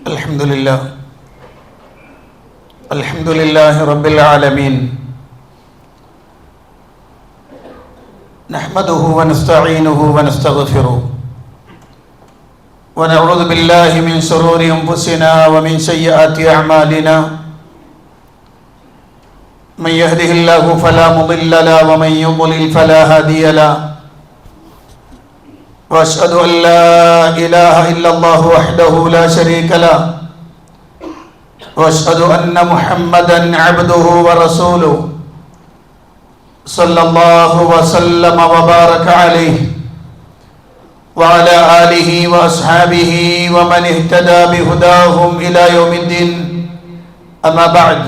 الحمد لله رب العالمين نحمده ونستعينه ونستغفره ونعوذ بالله من شرور أنفسنا ومن سيئات أعمالنا من يهده الله فلا مضل له ومن يضلل فلا هادي له وأشهد أن لا إله إلا الله وحده لا شريك له وأشهد أن محمدا عبده ورسوله صلى الله وسلم وبارك عليه وعلى آله وأصحابه ومن اهتدى بهداهم إلى يوم الدين أما بعد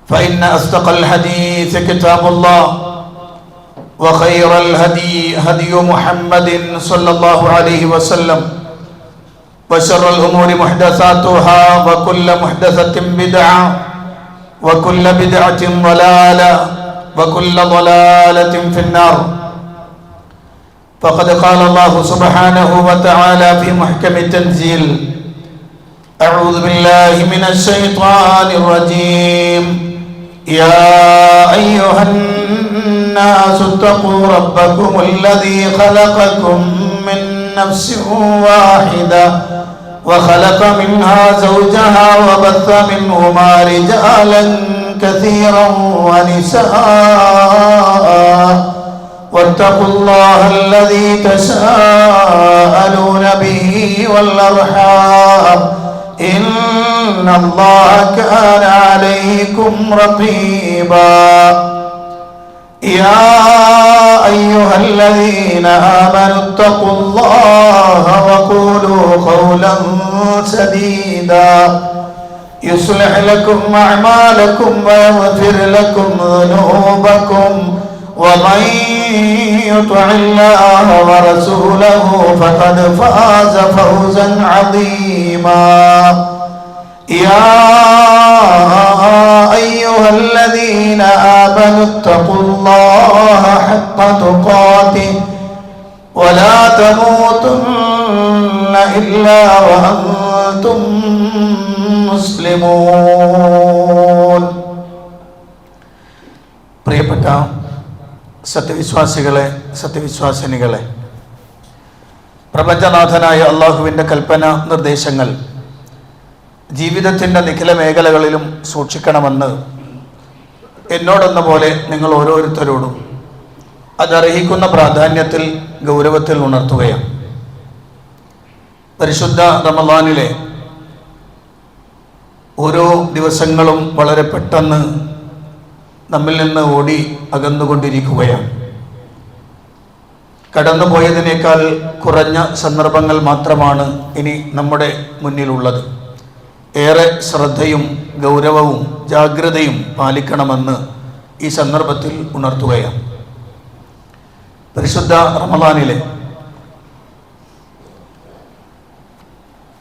فإن أصدق الحديث كتاب الله وخير الهدي هدي محمد صلى الله عليه وسلم وشر الأمور محدثاتها وكل محدثة بدعة وكل بدعة ضلالة وكل ضلالة في النار. فقد قال الله سبحانه وتعالى في محكم التنزيل: أعوذ بالله من الشيطان الرجيم. يا أيها الناس اتقوا ربكم الذي خلقكم من نفس واحدة وخلق منها زوجها وبث منهما رجالا كثيرا ونساء واتقوا الله الذي تساءلون به والأرحام إن الله كان عليكم رقيبا. يا أيها الذين آمنوا اتقوا الله وقولوا قولا سديدا يصلح لكم أعمالكم ويغفر لكم ذنوبكم ومن يطع الله ورسوله فقد فاز فوزا عظيما. يا أيها الذين آمنوا اتقوا الله حق تقاته ولا تموتن إلا وأنتم മുസ്ലിമൂൻ. പ്രിയപ്പെട്ട സത്യവിശ്വാസികളെ, സത്യവിശ്വാസിനികളെ, പ്രപഞ്ചനാഥനായ അള്ളാഹുവിൻ്റെ കൽപ്പന നിർദ്ദേശങ്ങൾ ജീവിതത്തിൻ്റെ നിഖില മേഖലകളിലും സൂക്ഷിക്കണമെന്ന് എന്നോടെന്ന പോലെ നിങ്ങൾ ഓരോരുത്തരോടും അതർഹിക്കുന്ന പ്രാധാന്യത്തിൽ ഗൗരവത്തിൽ ഉണർത്തുകയാണ്. പരിശുദ്ധ റമളാനിലെ ഓരോ ദിവസങ്ങളും വളരെ പെട്ടെന്ന് നമ്മിൽ നിന്ന് ഓടി അകന്നുകൊണ്ടിരിക്കുകയാണ്. കടന്നുപോയതിനേക്കാൾ കുറഞ്ഞ സന്ദർഭങ്ങൾ മാത്രമാണ് ഇനി നമ്മുടെ മുന്നിലുള്ളത്. ഏറെ ശ്രദ്ധയും ഗൗരവവും ജാഗ്രതയും പാലിക്കണമെന്ന് ഈ സന്ദർഭത്തിൽ ഉണർത്തുകയാണ്. പരിശുദ്ധ റമളാനിലെ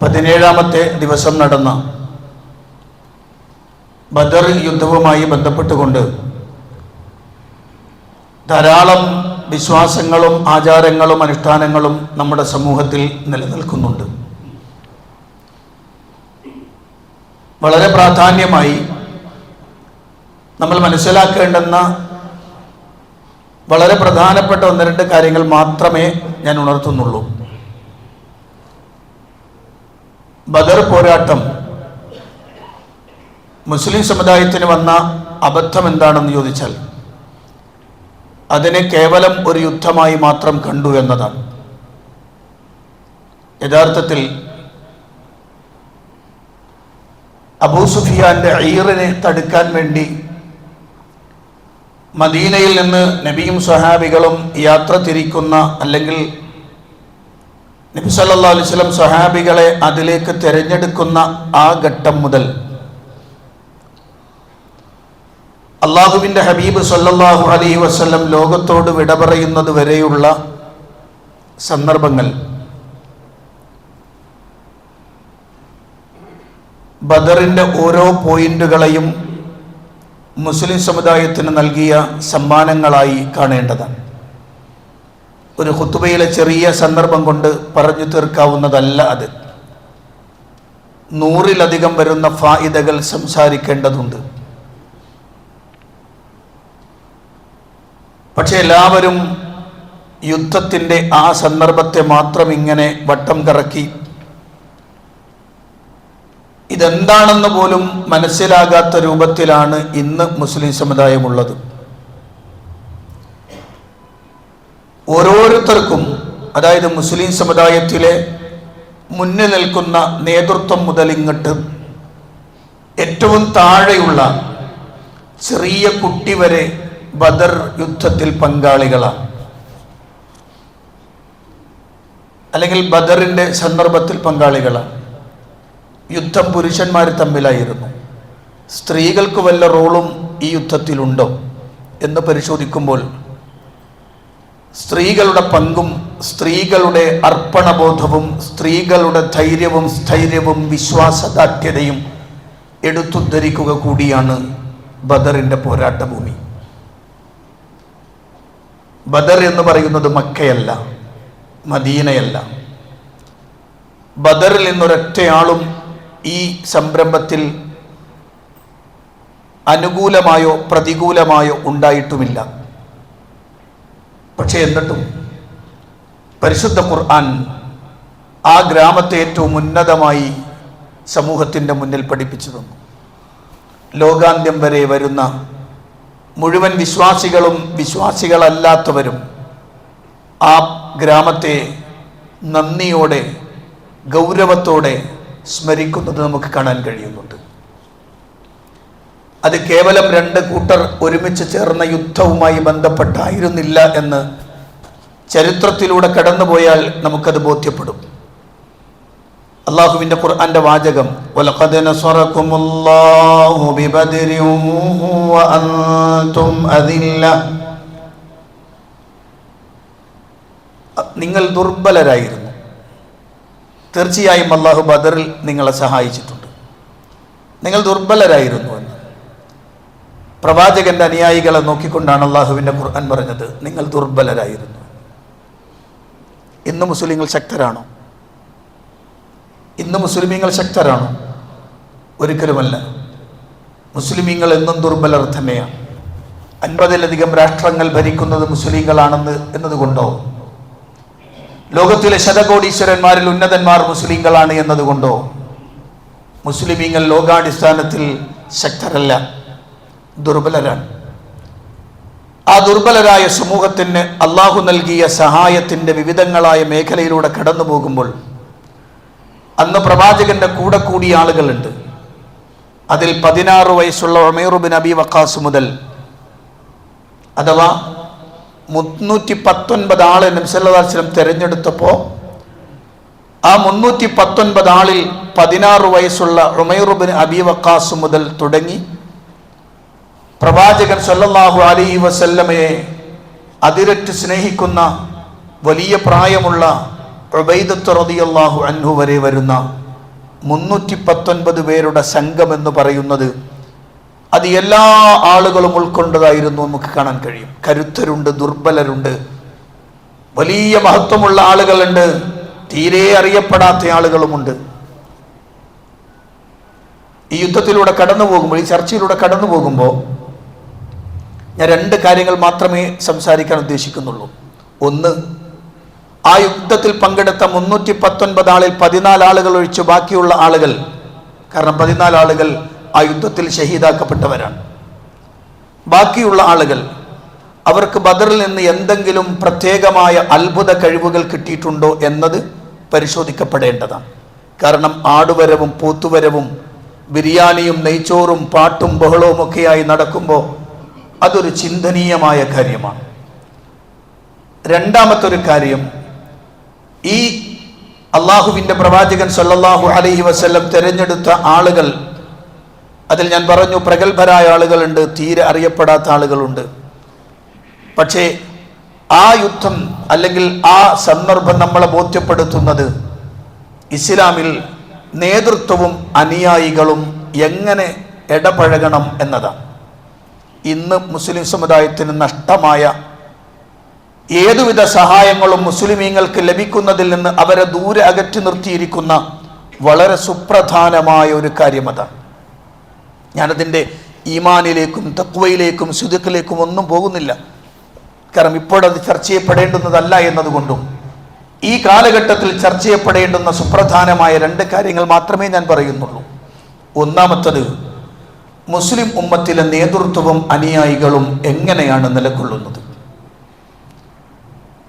17ാമത്തെ ദിവസം നടന്ന ബദർ യുദ്ധവുമായി ബന്ധപ്പെട്ടുകൊണ്ട് ധാരാളം വിശ്വാസങ്ങളും ആചാരങ്ങളും അനുഷ്ഠാനങ്ങളും നമ്മുടെ സമൂഹത്തിൽ നിലനിൽക്കുന്നുണ്ട്. വളരെ പ്രാധാന്യമായി നമ്മൾ മനസ്സിലാക്കേണ്ടുന്ന വളരെ പ്രധാനപ്പെട്ട 1-2 കാര്യങ്ങൾ മാത്രമേ ഞാൻ ഉണർത്തുന്നുള്ളൂ. ബദർ പോരാട്ടം മുസ്ലിം സമുദായത്തിന് വന്ന അബദ്ധം എന്താണെന്ന് ചോദിച്ചാൽ അതിനെ കേവലം ഒരു യുദ്ധമായി മാത്രം കണ്ടു എന്നതാണ്. യഥാർത്ഥത്തിൽ അബൂ സുഫിയാന്റെ ഈറിനെ തടുക്കാൻ വേണ്ടി മദീനയിൽ നിന്ന് നബിയും സ്വഹാബികളും യാത്ര തിരിക്കുന്ന, അല്ലെങ്കിൽ നബി സല്ലല്ലാഹു അലൈഹി വസല്ലം സ്വഹാബികളെ അതിലേക്ക് തിരഞ്ഞെടുക്കുന്ന ആ ഘട്ടം മുതൽ അള്ളാഹുവിൻ്റെ ഹബീബ് സല്ലല്ലാഹു അലൈഹി വസല്ലം ലോകത്തോട് വിട പറയുന്നത് വരെയുള്ള സന്ദർഭങ്ങൾ ബദറിൻ്റെ ഓരോ പോയിന്റുകളെയും മുസ്ലിം സമുദായത്തിന് നൽകിയ സമ്മാനങ്ങളായി കാണേണ്ടതാണ്. ഒരു ഖുതുബയിലെ ചെറിയ സന്ദർഭം കൊണ്ട് പറഞ്ഞു തീർക്കാവുന്നതല്ല അത്. 100-ലധികം വരുന്ന ഫായിദകൾ സംസാരിക്കേണ്ടതുണ്ട്. പക്ഷെ എല്ലാവരും യുദ്ധത്തിൻ്റെ ആ സന്ദർഭത്തെ മാത്രം ഇങ്ങനെ വട്ടം കറക്കി ഇതെന്താണെന്ന് പോലും മനസ്സിലാകാത്ത രൂപത്തിലാണ് ഇന്ന് മുസ്ലിം സമുദായമുള്ളത്. ഓരോരുത്തർക്കും, അതായത് മുസ്ലിം സമുദായത്തിലെ മുന്നിൽ നിൽക്കുന്ന നേതൃത്വം മുതൽ ഇങ്ങോട്ട് ഏറ്റവും താഴെയുള്ള ചെറിയ കുട്ടി വരെ ബദർ യുദ്ധത്തിൽ പങ്കാളികളാണ്, അല്ലെങ്കിൽ ബദറിൻ്റെ സന്ദർഭത്തിൽ പങ്കാളികളാണ്. യുദ്ധം പുരുഷന്മാർ തമ്മിലായിരുന്നു. സ്ത്രീകൾക്ക് വല്ല റോളും ഈ യുദ്ധത്തിലുണ്ടോ എന്ന് പരിശോധിക്കുമ്പോൾ സ്ത്രീകളുടെ പങ്കും സ്ത്രീകളുടെ അർപ്പണബോധവും സ്ത്രീകളുടെ ധൈര്യവും സ്ഥൈര്യവും വിശ്വാസദാർഢ്യതയും എടുത്തുദ്ധരിക്കുക കൂടിയാണ് ബദറിൻ്റെ പോരാട്ടഭൂമി. ബദർ എന്ന് പറയുന്നത് മക്കയല്ല, മദീനയല്ല. ബദറിൽ നിന്നൊരൊറ്റയാളും ഈ സംരംഭത്തിൽ അനുകൂലമായോ പ്രതികൂലമായോ ഉണ്ടായിട്ടുമില്ല. പക്ഷേ എന്നിട്ടും പരിശുദ്ധ ഖുർആൻ ആ ഗ്രാമത്തെ ഏറ്റവും ഉന്നതമായി സമൂഹത്തിൻ്റെ മുന്നിൽ പഠിപ്പിച്ചു തന്നു. ലോകാന്ത്യം വരെ വരുന്ന മുഴുവൻ വിശ്വാസികളും വിശ്വാസികളല്ലാത്തവരും ആ ഗ്രാമത്തെ നന്ദിയോടെ ഗൗരവത്തോടെ സ്മരിക്കുന്നത് നമുക്ക് കാണാൻ കഴിയുന്നുണ്ട്. അത് കേവലം 2 കൂട്ടർ ഒരുമിച്ച് ചേർന്ന യുദ്ധവുമായി ബന്ധപ്പെട്ടായിരുന്നില്ല എന്ന് ചരിത്രത്തിലൂടെ കടന്നുപോയാൽ നമുക്കത് ബോധ്യപ്പെടും. അള്ളാഹുവിൻ്റെ ഖുർആന്റെ വാചകം, വലഖദ് നസറകുമുല്ലാഹു ബിബദ്രിൻ വഅൻതും അദില്ല, നിങ്ങൾ ദുർബലരായിരുന്നു, തീർച്ചയായും അള്ളാഹു ബദറിൽ നിങ്ങളെ സഹായിച്ചിട്ടുണ്ട്. നിങ്ങൾ ദുർബലരായിരുന്നു എന്ന് പ്രവാചകന്റെ അനുയായികളെ നോക്കിക്കൊണ്ടാണ് അള്ളാഹുവിൻ്റെ ഖുർആൻ പറഞ്ഞത്, നിങ്ങൾ ദുർബലരായിരുന്നു. ഇന്ന് മുസ്ലിങ്ങൾ ശക്തരാണോ? ഇന്ന് മുസ്ലിമീങ്ങൾ ശക്തരാണോ? ഒരിക്കലുമല്ല. മുസ്ലിമീങ്ങൾ എന്നും ദുർബലർ തന്നെയാണ്. 50-ലധികം രാഷ്ട്രങ്ങൾ ഭരിക്കുന്നത് മുസ്ലിങ്ങളാണെന്ന് എന്നതുകൊണ്ടോ, ലോകത്തിലെ ശതകോടീശ്വരന്മാരിൽ ഉന്നതന്മാർ മുസ്ലിങ്ങളാണ് എന്നതുകൊണ്ടോ മുസ്ലിമീങ്ങൾ ലോകാടിസ്ഥാനത്തിൽ ശക്തരല്ല, ദുർബലരാണ്. ആ ദുർബലരായ സമൂഹത്തിന് അള്ളാഹു നൽകിയ സഹായത്തിൻ്റെ വിവിധങ്ങളായ മേഖലയിലൂടെ കടന്നു പോകുമ്പോൾ അന്ന് പ്രവാചകന്റെ കൂടെ കൂടിയ ആളുകളുണ്ട്. അതിൽ 16 വയസ്സുള്ള ഉമൈർ ബിൻ അബി വഖാസ് മുതൽ, അഥവാ 319 ആളെ നബി സല്ലല്ലാഹു അലൈഹി വസല്ലം തിരഞ്ഞെടുത്തപ്പോൾ ആ 319 ആളിൽ 16 വയസ്സുള്ള ഉമൈർ ബിൻ അബി വഖാസ് മുതൽ തുടങ്ങി പ്രവാചകൻ സല്ലല്ലാഹു അലൈഹി വസല്ലമയെ അതിരറ്റ് സ്നേഹിക്കുന്ന വലിയ പ്രായമുള്ള ഉബൈദത്ത് റളിയല്ലാഹു അൻഹു വരെ വരുന്ന 319 പേരുടെ സംഘം എന്ന് പറയുന്നത് അത് എല്ലാ ആളുകളും ഉൾക്കൊണ്ടതായിരുന്നു നമുക്ക് കാണാൻ കഴിയും. കരുത്തരുണ്ട്, ദുർബലരുണ്ട്, വലിയ മഹത്വമുള്ള ആളുകളുണ്ട്, തീരെ അറിയപ്പെടാത്ത ആളുകളുമുണ്ട്. ഈ യുദ്ധത്തിലൂടെ കടന്നു പോകുമ്പോൾ, ഈ ചർച്ചയിലൂടെ കടന്നു പോകുമ്പോൾ ഞാൻ 2 കാര്യങ്ങൾ മാത്രമേ സംസാരിക്കാൻ ഉദ്ദേശിക്കുന്നുള്ളൂ. ഒന്ന്, ആ യുദ്ധത്തിൽ പങ്കെടുത്ത 319 ആളിൽ 14 ആളുകൾ ഒഴിച്ച് ബാക്കിയുള്ള ആളുകൾ, കാരണം 14 ആളുകൾ ആ യുദ്ധത്തിൽ ഷഹീദാക്കപ്പെട്ടവരാണ്. ബാക്കിയുള്ള ആളുകൾ, അവർക്ക് ബദറിൽ നിന്ന് എന്തെങ്കിലും പ്രത്യേകമായ അത്ഭുത കഴിവുകൾ കിട്ടിയിട്ടുണ്ടോ എന്നത് പരിശോധിക്കപ്പെടേണ്ടതാണ്. കാരണം ആടുവരവും പോത്തുവരവും ബിരിയാണിയും നെയ്ച്ചോറും പാട്ടും ബഹളവും ഒക്കെയായി നടക്കുമ്പോൾ അതൊരു ചിന്തനീയമായ കാര്യമാണ്. രണ്ടാമത്തെ കാര്യം, ഈ അള്ളാഹുവിൻ്റെ പ്രവാചകൻ സല്ലല്ലാഹു അലൈഹി വസല്ലം തിരഞ്ഞെടുത്ത ആളുകൾ, അതിൽ ഞാൻ പറഞ്ഞു പ്രഗത്ഭരായ ആളുകളുണ്ട്, തീരെ അറിയപ്പെടാത്ത ആളുകളുണ്ട്. പക്ഷേ ആ യുദ്ധം അല്ലെങ്കിൽ ആ സന്ദർഭം നമ്മളെ ബോധ്യപ്പെടുത്തുന്നത് ഇസ്ലാമിൽ നേതൃത്വവും അനുയായികളും എങ്ങനെ ഇടപഴകണം എന്നതാണ്. ഇന്ന് മുസ്ലിം സമുദായത്തിന് നഷ്ടമായ ഏതുവിധ സഹായങ്ങളും മുസ്ലിമീങ്ങൾക്ക് ലഭിക്കുന്നതിൽ നിന്ന് അവരെ ദൂരെ അകറ്റി നിർത്തിയിരിക്കുന്ന വളരെ സുപ്രധാനമായ ഒരു കാര്യം അതാണ്. ഞാനതിൻ്റെ ഈമാനിലേക്കും തഖ്വയിലേക്കും സിദ്ഖിലേക്കും ഒന്നും പോകുന്നില്ല, കാരണം ഇപ്പോഴത് ചർച്ച ചെയ്യപ്പെടേണ്ടുന്നതല്ല എന്നതുകൊണ്ടും ഈ കാലഘട്ടത്തിൽ ചർച്ച ചെയ്യപ്പെടേണ്ടുന്ന സുപ്രധാനമായ 2 കാര്യങ്ങൾ മാത്രമേ ഞാൻ പറയുന്നുള്ളൂ. ഒന്നാമത്തത്, മുസ്ലിം ഉമ്മത്തിലെ നേതൃത്വവും അനുയായികളും എങ്ങനെയാണ് നിലകൊള്ളുന്നത്.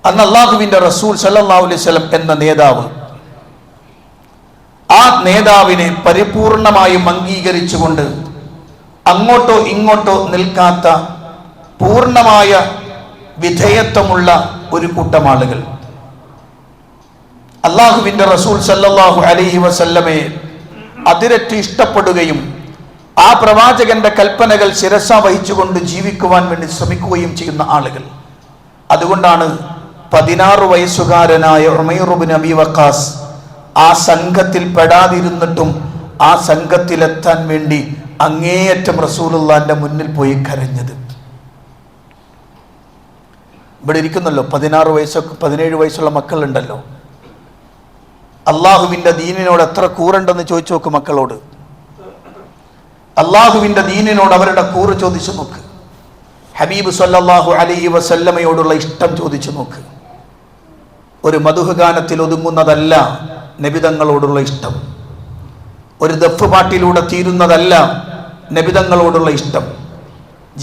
അന്ന് അല്ലാഹുവിൻ്റെ റസൂൽ സല്ലല്ലാഹു അലൈഹി വസല്ലം എന്ന നേതാവ്, ആ നേതാവിനെ പരിപൂർണമായും അംഗീകരിച്ചുകൊണ്ട് അങ്ങോട്ടോ ഇങ്ങോട്ടോ നിൽക്കാത്ത പൂർണ്ണമായ വിധേയത്വമുള്ള ഒരു കൂട്ടം ആളുകൾ അല്ലാഹുവിൻ്റെ റസൂൽ സല്ലല്ലാഹു അലൈഹി വസല്ലമയെ അതിരറ്റ് ഇഷ്ടപ്പെടുകയും ആ പ്രവാചകന്റെ കൽപ്പനകൾ ശിരസ വഹിച്ചുകൊണ്ട് ജീവിക്കുവാൻ വേണ്ടി ശ്രമിക്കുകയും ചെയ്യുന്ന ആളുകൾ. അതുകൊണ്ടാണ് 16 വയസ്സുകാരനായ ഉമൈർ ഇബ്നു അബീ വഖാസ് ആ സംഘത്തിൽ പെടാതിരുന്നിട്ടും ആ സംഘത്തിലെത്താൻ വേണ്ടി അങ്ങേയറ്റം റസൂലുള്ളാഹിന്റെ മുന്നിൽ പോയി കരഞ്ഞത്. ഇവിടെ ഇരിക്കുന്നല്ലോ 16 വയസ്സൊക്കെ 17 വയസ്സുള്ള മക്കളുണ്ടല്ലോ. അള്ളാഹുവിൻ്റെ ദീനിനോട് എത്ര കൂറുണ്ടെന്ന് ചോദിച്ചു നോക്ക് മക്കളോട്. അള്ളാഹുവിൻ്റെ ദീനിനോട് അവരുടെ കൂറ് ചോദിച്ചു നോക്ക്. ഹബീബ് സല്ലല്ലാഹു അലൈഹി വസല്ലമയോടുള്ള ഇഷ്ടം ചോദിച്ചു നോക്ക്. ഒരു മദ്ഹ് ഗാനത്തിൽ ഒതുങ്ങുന്നതല്ല നബിതങ്ങളോടുള്ള ഇഷ്ടം. ഒരു ദഫ് പാട്ടിലൂടെ തീരുന്നതല്ല നബിതങ്ങളോടുള്ള ഇഷ്ടം.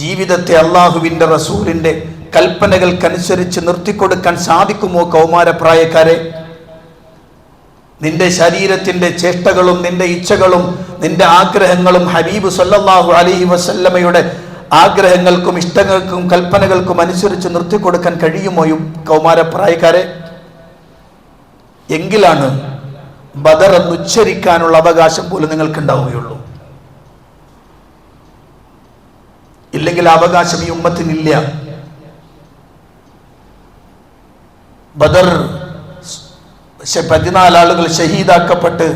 ജീവിതത്തെ അള്ളാഹുവിൻ്റെ റസൂലിൻ്റെ കൽപ്പനകൾക്കനുസരിച്ച് നിർത്തിക്കൊടുക്കാൻ സാധിക്കുമോ കൗമാരപ്രായക്കാരെ? നിന്റെ ശരീരത്തിൻ്റെ ചേഷ്ടകളും നിന്റെ ഇച്ഛകളും നിന്റെ ആഗ്രഹങ്ങളും ഹബീബ് സല്ലല്ലാഹു അലൈഹി വസല്ലമയുടെ ആഗ്രഹങ്ങൾക്കും ഇഷ്ടങ്ങൾക്കും കൽപ്പനകൾക്കും അനുസരിച്ച് നിർത്തിക്കൊടുക്കാൻ കഴിയുമോ കൗമാരപ്രായക്കാരെ? എങ്കിലാണ് ബദർ എന്ന് ഉച്ചരിക്കാനുള്ള അവകാശം പോലും നിങ്ങൾക്ക് ഉണ്ടാവുകയുള്ളൂ. ഇല്ലെങ്കിൽ അവകാശം ഈ ഉമ്മത്തിനില്ല. ബദർ 14 ആളുകൾ ഷഹീദാക്കപ്പെട്ട്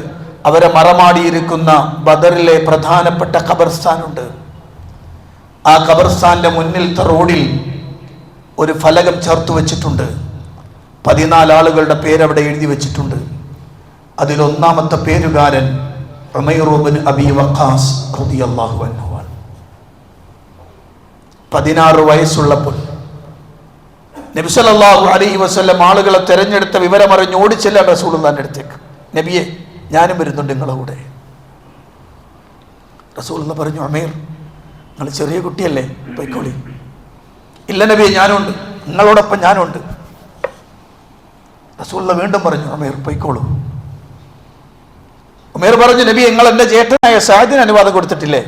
അവരെ മറമാടിയിരിക്കുന്ന ബദറിലെ പ്രധാനപ്പെട്ട ഖബർസ്ഥാനുണ്ട്. ആ ഖബർസ്ഥാന്റെ മുന്നിലത്തെ റോഡിൽ ഒരു ഫലകം ചേർത്ത് വെച്ചിട്ടുണ്ട്. 14 ആളുകളുടെ പേരവിടെ എഴുതി വെച്ചിട്ടുണ്ട്. അതിലൊന്നാമത്തെ പേരുകാരൻ ഉമൈർ ഇബ്നു അബീ വഖാസ് റളിയല്ലാഹു അൻഹു. 16 വയസ്സുള്ളപ്പോൾ നബി സല്ലല്ലാഹു അലൈഹി വസല്ലം ആളുകളെ തെരഞ്ഞെടുത്ത വിവരമറിഞ്ഞ് ഓടിച്ചെല്ല റസൂലുള്ളാഹിന്റെ അടുത്തേക്ക്. നബിയെ, ഞാനും വരുന്നുണ്ട് നിങ്ങളുടെ കൂടെ. റസൂലുള്ളാഹി പറഞ്ഞു, ഉമൈർ, നിങ്ങൾ ചെറിയ കുട്ടിയല്ലേ, പോയിക്കോളി. ഇല്ല നബിയെ, ഞാനുണ്ട്, നിങ്ങളോടൊപ്പം ഞാനുണ്ട്. റസൂലുള്ളാഹി വീണ്ടും പറഞ്ഞു, ഉമൈർ പോയിക്കോളൂ. ഉമൈർ പറഞ്ഞു, നബിയെ, നിങ്ങൾ എൻ്റെ ജേഷ്ഠനായ സഅദിന് അനുവാദം കൊടുത്തിട്ടില്ലേ?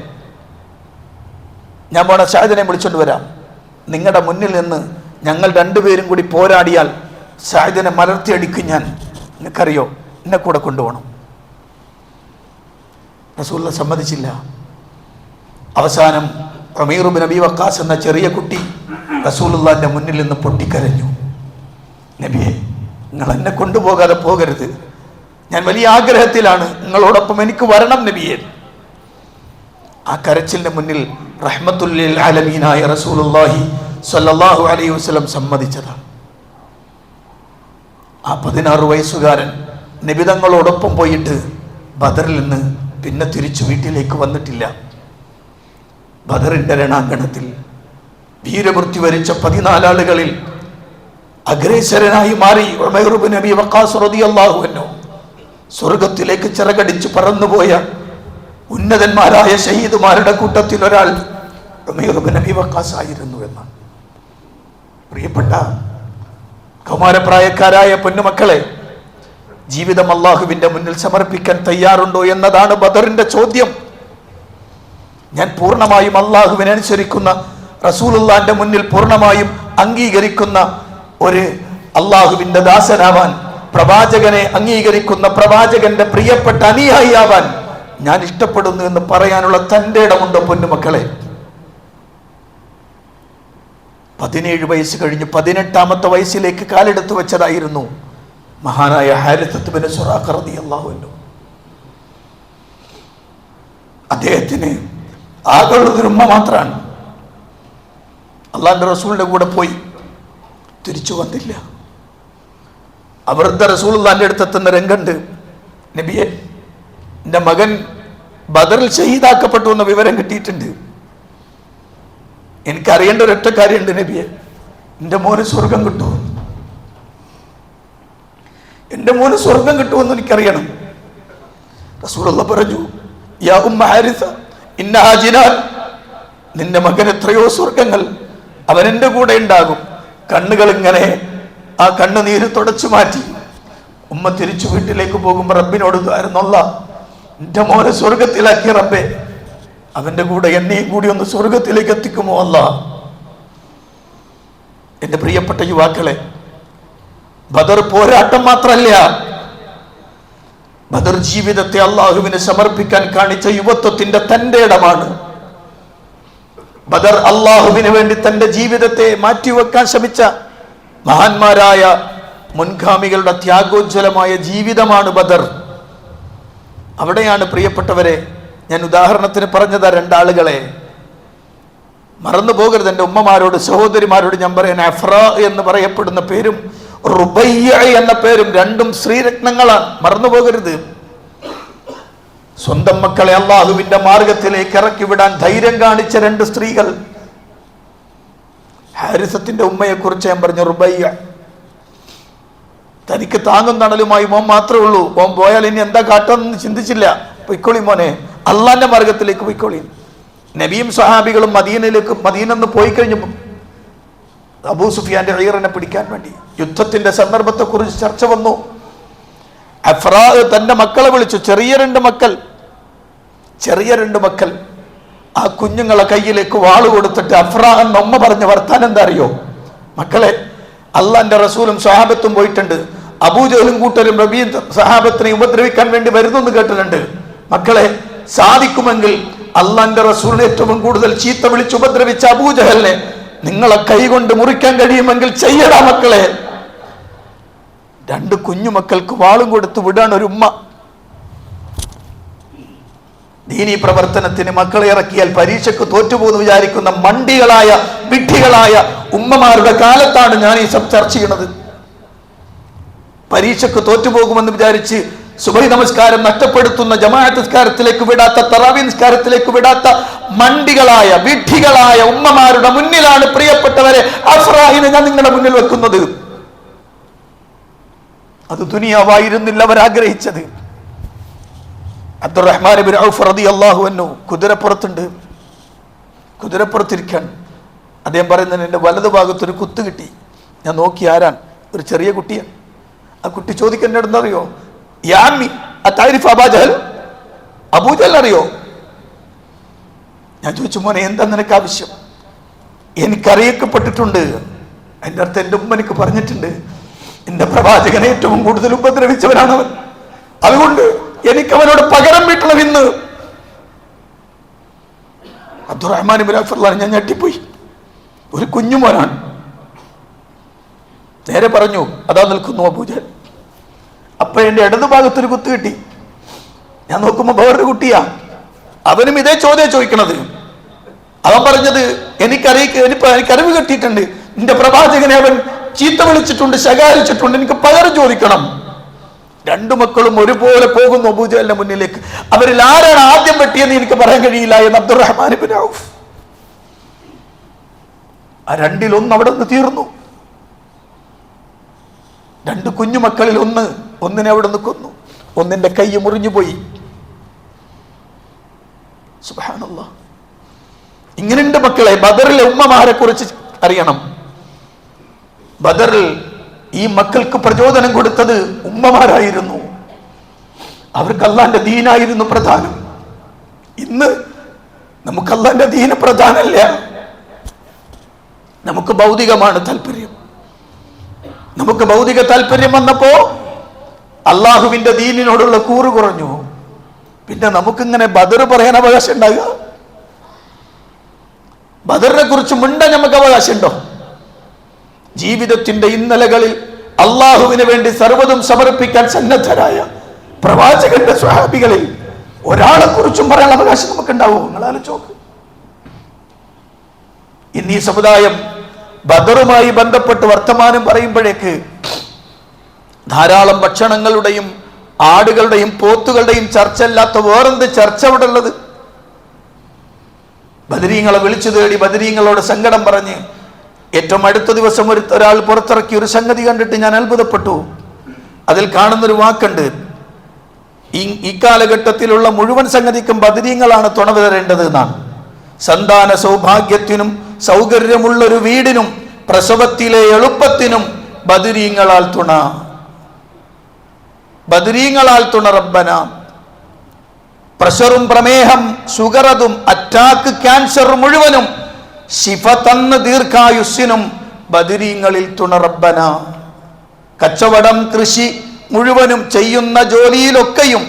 ഞാൻ പോണ സഅദിനെ വിളിച്ചോണ്ട് വരാം. നിങ്ങളുടെ മുന്നിൽ നിന്ന് ഞങ്ങൾ 2 പേരും കൂടി പോരാടിയാൽ സഅദിനെ മലർത്തിയടിക്കും ഞാൻ. നിനക്കറിയോ, എന്നെ കൂടെ കൊണ്ടുപോകണം. റസൂലുള്ളാഹി സമ്മതിച്ചില്ല. അവസാനം ഉമൈർ ഇബ്നു അബീ വഖാസ് എന്ന ചെറിയ കുട്ടി റസൂലുള്ളാഹിന്റെ മുന്നിൽ നിന്ന് പൊട്ടിക്കരഞ്ഞു. നബിയെ, നിങ്ങൾ എന്നെ കൊണ്ടുപോകാതെ പോകരുത്. ഞാൻ വലിയ ആഗ്രഹത്തിലാണ്, നിങ്ങളോടൊപ്പം എനിക്ക് വരണം നബിയെ. ആ കരച്ചിലിന് മുന്നിൽ റഹ്മത്തുൽ ലിൽ ആലമീനായ റസൂലുള്ളാഹി സ്വല്ലല്ലാഹു അലൈഹി വസല്ലം സമ്മതിച്ചതാണ്. ആ 16 വയസ്സുകാരൻ നബിതങ്ങളോടൊപ്പം പോയിട്ട് ബദറിൽ നിന്ന് പിന്നെ തിരിച്ചു വീട്ടിലേക്ക് വന്നിട്ടില്ല. ബദറിന്റെ രണാങ്കണത്തിൽ വീരമൃത്യു വരിച്ച 14 ആളുകളിൽ അഗ്രേസരനായി മാറി ഉമൈർ ഇബ്നു അബീ വഖാസ് റളിയല്ലാഹു അൻഹു. സ്വർഗത്തിലേക്ക് ചിറകടിച്ച് പറന്നുപോയ ഉന്നതന്മാരായ ഷഹീദുമാരുടെ കൂട്ടത്തിൽ ഒരാൾ ഉമൈർ ഇബ്നു അബീ വഖാസ് ആയിരുന്നു എന്നാണ്. പ്രിയപ്പെട്ട കൗമാരപ്രായക്കാരായ പൊന്നുമക്കളെ, ജീവിതം അള്ളാഹുവിന്റെ മുന്നിൽ സമർപ്പിക്കാൻ തയ്യാറുണ്ടോ എന്നതാണ് ബദറിന്റെ ചോദ്യം. ഞാൻ പൂർണ്ണമായും അള്ളാഹുവിനെ അനുസരിക്കുന്ന, റസൂലുള്ളാഹിന്റെ മുന്നിൽ പൂർണ്ണമായും അംഗീകരിക്കുന്ന ഒരു അള്ളാഹുവിന്റെ ദാസനാവാൻ, പ്രവാചകനെ അംഗീകരിക്കുന്ന പ്രവാചകന്റെ പ്രിയപ്പെട്ട അനുയായിയാവാൻ ഞാൻ ഇഷ്ടപ്പെടുന്നു എന്ന് പറയാനുള്ള തൻ്റെ ഇടമുണ്ടോ പൊന്നുമക്കളെ? 17 വയസ്സ് കഴിഞ്ഞ് 18ാമത്തെ വയസ്സിലേക്ക് കാലെടുത്ത് വെച്ചതായിരുന്നു മഹാനായ ഹാരിത്ത് ഇബ്നു സുറാഖ റളിയല്ലാഹു അൻഹു. അദ്ദേഹത്തിന് ആകെയുള്ളതൊരു ഉമ്മ മാത്രമാണ്. അള്ളാഹുവിന്റെ റസൂലിന്റെ കൂടെ പോയി തിരിച്ചു വന്നില്ല. അവരുടെ റസൂലുള്ളാഹിന്റെ അടുത്തെത്തുന്ന രംഗണ്ട്, നബിയെ, എൻ്റെ മകൻ ബദറിൽ ഷഹീദാക്കപ്പെട്ടു എന്ന വിവരം കിട്ടിയിട്ടുണ്ട്. എനിക്കറിയേണ്ട ഒരൊറ്റ കാര്യമുണ്ട് നബിയെ, എൻ്റെ മോന് സ്വർഗം കിട്ടുമോ? എൻ്റെ മോന് സ്വർഗം കിട്ടുമെന്ന് എനിക്കറിയണം. റസൂലുള്ളാഹി പറഞ്ഞു, യാ ഉമ്മ ഹാരിസ ഇന്നഹാ ജിനാൻ, നിന്റെ മകൻ എത്രയോ സ്വർഗങ്ങൾ, അവൻ എൻ്റെ കൂടെ ഉണ്ടാകും. കണ്ണുകൾ ഇങ്ങനെ ആ കണ്ണുനീര് തുടച്ചു മാറ്റി ഉമ്മ തിരിച്ചു വീട്ടിലേക്ക് പോകുമ്പോൾ റബ്ബിനോട് ദ്വാരുന്നല്ല, എൻ്റെ മോനെ സ്വർഗത്തിലാക്കി റബ്ബേ, അവൻ്റെ കൂടെ എന്നെയും കൂടി ഒന്ന് സ്വർഗത്തിലേക്ക് എത്തിക്കുമോ അല്ല. എൻ്റെ പ്രിയപ്പെട്ട യുവാക്കളെ, ബദർ പോരാട്ടം മാത്രമല്ല, ബദർ ജീവിതത്തെ അള്ളാഹുവിന് സമർപ്പിക്കാൻ കാണിച്ച യുവത്വത്തിന്റെ തന്റെ ഇടമാണ്. ബദർ അള്ളാഹുവിന് വേണ്ടി തന്റെ ജീവിതത്തെ മാറ്റിവെക്കാൻ ശ്രമിച്ച മഹാന്മാരായ മുൻഗാമികളുടെ ത്യാഗോജ്വലമായ ജീവിതമാണ് ബദർ. അവിടെയാണ് പ്രിയപ്പെട്ടവരെ, ഞാൻ ഉദാഹരണത്തിന് പറഞ്ഞതാ രണ്ടാളുകളെ, മറന്നു പോകരുത്. എൻ്റെ ഉമ്മമാരോട് സഹോദരിമാരോട് ഞാൻ പറയാൻ, അഫ്ര എന്ന് പറയപ്പെടുന്ന പേരും റുബയ്യ എന്ന പേരും രണ്ടും ശ്രീരത്നങ്ങളാണ്, മറന്നു പോകരുത്. സ്വന്തം മക്കളെ അള്ളാഹുവിന്റെ മാർഗത്തിലേക്ക് ഇറക്കി വിടാൻ ധൈര്യം കാണിച്ച രണ്ട് സ്ത്രീകൾ. ഹാരിസത്തിന്റെ ഉമ്മയെ കുറിച്ച് ഞാൻ പറഞ്ഞു, റുബയ്യ. തനിക്ക് താങ്ങും തണലുമായി മോൻ മാത്രമേ ഉള്ളൂ, മോൻ പോയാൽ ഇനി എന്താ കാട്ടെന്ന് ചിന്തിച്ചില്ല. പൊയ്ക്കോളി മോനെ, അള്ളാന്റെ മാർഗത്തിലേക്ക് പൊയ്ക്കോളി. നബിയും സഹാബികളും മദീനെന്ന് പോയി കഴിഞ്ഞപ്പോൾ അബൂ സുഫിയാന്റെ ഈറനെ പിടിക്കാൻ വേണ്ടി യുദ്ധത്തിന്റെ സന്ദർഭത്തെ കുറിച്ച് ചർച്ച വന്നു. അഫ്രാ തന്റെ മക്കളെ വിളിച്ചു, ചെറിയ രണ്ട് മക്കൾ. ആ കുഞ്ഞുങ്ങളെ കയ്യിലേക്ക് വാള് കൊടുത്തിട്ട് അഫ്രാ എന്ന ഉമ്മ പറഞ്ഞ വർത്താനം എന്താ അറിയോ? മക്കളെ, അള്ളാന്റെ റസൂലും സഹാബത്തും പോയിട്ടുണ്ട്, അബൂജഹലും കൂട്ടരും റബീൻ സഹാബത്തിനെ ഉപദ്രവിക്കാൻ വേണ്ടി വരുന്നെന്ന് കേട്ടിട്ടുണ്ട്. മക്കളെ, സാധിക്കുമെങ്കിൽ അള്ളാന്റെ റസൂലിനെ ഏറ്റവും കൂടുതൽ ചീത്ത വിളിച്ച് ഉപദ്രവിച്ച അബൂജഹലിനെ നിങ്ങളെ കൈകൊണ്ട് മുറിക്കാൻ കഴിയുമെങ്കിൽ ചെയ്യടാ മക്കളെ. രണ്ട് കുഞ്ഞുമക്കൾക്ക് വാളും കൊടുത്ത് വിടാൻ ഒരു ഉമ്മ. ദീനീ പ്രവർത്തനത്തിന് മക്കളെ ഇറക്കിയാൽ പരീക്ഷയ്ക്ക് തോറ്റുപോകുന്നു വിചാരിക്കുന്ന മണ്ടികളായ വിഡ്ഢികളായ ഉമ്മമാരുടെ കാലത്താണ് ഞാൻ ഈ ചർച്ച ചെയ്യുന്നത്. പരീക്ഷയ്ക്ക് തോറ്റുപോകുമെന്ന് വിചാരിച്ച് സുബഹി നമസ്കാരം നഷ്ടപ്പെടുത്തുന്ന, ജമാഅത്ത് നിസ്കാരത്തിലേക്ക് വിടാത്ത, തറാവി നിസ്കാരത്തിലേക്ക് വിടാത്ത മണ്ടികളായ വിഡ്ഢികളായ ഉമ്മമാരുടെ മുന്നിലാണ് പ്രിയപ്പെട്ടവരെ അഫ്രാഹിനെ ഞാൻ നിങ്ങളുടെ മുന്നിൽ വെക്കുന്നത്. അത് ദുനിയാവായിരുന്നില്ല അവരാഗ്രഹിച്ചത്. അബ്ദുറഹ്മാൻ ഇബ്നു ഔഫ് റളിയല്ലാഹു അൻഹു കുതിരപ്പുറത്തിരിക്കാൻ. അദ്ദേഹം പറയുന്നത്, എൻ്റെ വലതു ഭാഗത്തൊരു കുത്ത് കിട്ടി. ഞാൻ നോക്കി, ആരാൻ? ഒരു ചെറിയ കുട്ടിയാണ്. ആ കുട്ടി ചോദിക്കേണ്ട എന്താറിയോ? അബൂജഹൽ അറിയോ? ഞാൻ ചോദിച്ചു, മോനെ എന്താ നിനക്ക് ആവശ്യം? എനിക്കറിയിക്കപ്പെട്ടിട്ടുണ്ട്. എൻ്റെ അടുത്ത് എൻ്റെ ഉമ്മ എനിക്ക് പറഞ്ഞിട്ടുണ്ട്, എന്റെ പ്രവാചകനെ ഏറ്റവും കൂടുതൽ ഉപദ്രവിച്ചവനാണവൻ, അതുകൊണ്ട് എനിക്ക് അവനോട് പകരം വീട്ടണം ഇന്ന്. അബ്ദുറഹ്മാൻ ഇബ്നു ഔഫ് ഞാൻ ഞെട്ടിപ്പോയി. ഒരു കുഞ്ഞുമോനാണ്. നേരെ പറഞ്ഞു, അതാ നിൽക്കുന്നു അബൂജഹൽ. അപ്പൊ എന്റെ ഇടതു ഭാഗത്തൊരു കുത്ത് കിട്ടി. ഞാൻ നോക്കുമ്പോ വേറൊരു കുട്ടിയാ. അവനും ഇതേ ചോദ്യം ചോദിക്കണത്. അവൻ പറഞ്ഞത്, എനിക്കറിവ് കിട്ടിയിട്ടുണ്ട്, നിന്റെ പ്രവാചകനെ അവൻ ചീത്ത വിളിച്ചിട്ടുണ്ട്, ശകാരിച്ചിട്ടുണ്ട്, എനിക്ക് പകരം ചോദിക്കണം. രണ്ടു മക്കളും ഒരുപോലെ പോകുന്നു അബൂജഹലിന്റെ മുന്നിലേക്ക്. അവരിൽ ആരാണ് ആദ്യം വെട്ടിയെന്ന് എനിക്ക് പറയാൻ കഴിയില്ല എന്ന് അബ്ദുറഹ്മാൻ ഇബ്നു ഔഫ്. ആ രണ്ടിലൊന്ന് അവിടെ നിന്ന് തീർന്നു. രണ്ട് കുഞ്ഞുമക്കളിൽ ഒന്നിനെ അവിടെ നിന്ന് കൊന്നു. ഒന്നിന്റെ കൈ മുറിഞ്ഞു പോയി. സുബ്ഹാനല്ലാഹ്. ഇങ്ങനെയുണ്ട് മക്കളെ. ബദറിലെ ഉമ്മമാരെ കുറിച്ച് അറിയണം. ബദറിൽ ഈ മക്കൾക്ക് പ്രചോദനം കൊടുത്തത് ഉമ്മമാരായിരുന്നു. അവർക്ക് അള്ളാന്റെ ദീനായിരുന്നു പ്രധാനം. ഇന്ന് നമുക്ക് അള്ളാന്റെ ദീന പ്രധാനമല്ല, നമുക്ക് ഭൗതികമാണ് താല്പര്യം. നമുക്ക് ഭൗതിക താല്പര്യം വന്നപ്പോ അള്ളാഹുവിന്റെ ദീനിനോടുള്ള കൂറ് കുറഞ്ഞു. പിന്നെ നമുക്കിങ്ങനെ ബദർ പറയാൻ അവകാശം ഉണ്ടാകുക? ബദറിനെ കുറിച്ച് മിണ്ടാൻ നമുക്ക് അവകാശമുണ്ടോ? ജീവിതത്തിന്റെ ഇന്നലകളിൽ അള്ളാഹുവിന് വേണ്ടി സർവ്വതും സമർപ്പിക്കാൻ സന്നദ്ധരായ പ്രവാചകന്റെ സ്വഹാബികളിൽ ഒരാളെ കുറിച്ചും പറയാൻ അവകാശം നമുക്ക് ഉണ്ടാവുമോ? നിങ്ങൾ ആലോചിച്ച്. ഇന്ന് ഈ സമുദായം ബദറുമായി ബന്ധപ്പെട്ട് വർത്തമാനം പറയുമ്പോഴേക്ക് ധാരാളം ഭക്ഷണങ്ങളുടെയും ആടുകളുടെയും പോത്തുകളുടെയും ചർച്ച അല്ലാത്ത വേറെന്ത് ചർച്ച അവിടെ ഉള്ളത്? ബദരീങ്ങളെ വിളിച്ചു തേടി ബദരീങ്ങളോട് സങ്കടം പറഞ്ഞ് ഏറ്റവും അടുത്ത ദിവസം ഒരാൾ പുറത്തിറക്കിയ ഒരു സംഗതി കണ്ടിട്ട് ഞാൻ അത്ഭുതപ്പെട്ടു. അതിൽ കാണുന്നൊരു വാക്കുണ്ട്, ഈ കാലഘട്ടത്തിലുള്ള മുഴുവൻ സംഗതിക്കും ബദരീങ്ങളാണ് തുണ തരേണ്ടത് എന്നാണ്. സന്താന സൗഭാഗ്യത്തിനും സൗകര്യമുള്ളൊരു വീടിനും പ്രസവത്തിലെ എളുപ്പത്തിനും ബദരീങ്ങളാൽ തുണ, ബദരീങ്ങളാൽ തുണ റബ്ബന. പ്രഷറും പ്രമേഹം ഷുഗറതും അറ്റാക്ക് ക്യാൻസർ മുഴുവനും ശിഫ തന്ന് ദീർഘായുസ്സിനും ബദരീങ്ങളിൽ തുണ റബ്ബന. കച്ചവടം കൃഷി മുഴുവനും ചെയ്യുന്ന ജോലിയിലൊക്കെയും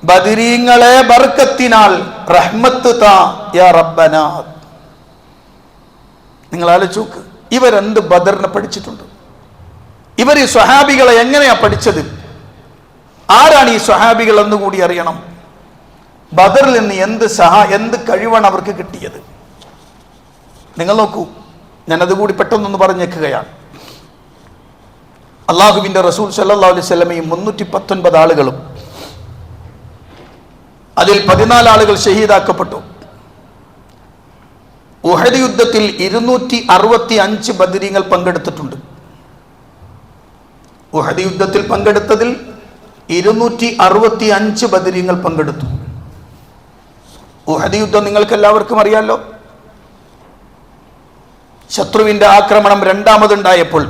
ബദരീങ്ങളെ ബർക്കത്തിനാൽ റഹ്മത്ത് താ യാ റബ്ബന. നിങ്ങൾ ആലോചിച്ച്, ഇവരെന്ത് ബദറിനെ പഠിച്ചിട്ടുണ്ട്? ഇവർ ഈ സ്വഹാബികളെ എങ്ങനെയാ പഠിച്ചത്? ആരാണ് ഈ സ്വഹാബികൾ എന്നുകൂടി അറിയണം. ബദറിൽ നിന്ന് എന്ത് കഴിവാണ് അവർക്ക് കിട്ടിയത്? നിങ്ങൾ നോക്കൂ, ഞാനത് കൂടി പെട്ടെന്നൊന്ന് പറഞ്ഞേക്കുകയാണ്. അള്ളാഹുവിന്റെ റസൂൽ സല്ലല്ലാഹു അലൈഹി വസല്ലമയും 319 ആളുകളും, അതിൽ 14 ആളുകൾ ഷഹീദാക്കപ്പെട്ടു. ഉഹദ് യുദ്ധത്തിൽ 265 ബദരീങ്ങൾ പങ്കെടുത്തിട്ടുണ്ട്. ഉഹദ് യുദ്ധത്തിൽ പങ്കെടുത്തതിൽ 265 ബദരീങ്ങൾ പങ്കെടുത്തു. ഉഹദ് യുദ്ധം നിങ്ങൾക്ക് എല്ലാവർക്കും അറിയാലോ. ശത്രുവിന്റെ ആക്രമണം രണ്ടാമതുണ്ടായപ്പോൾ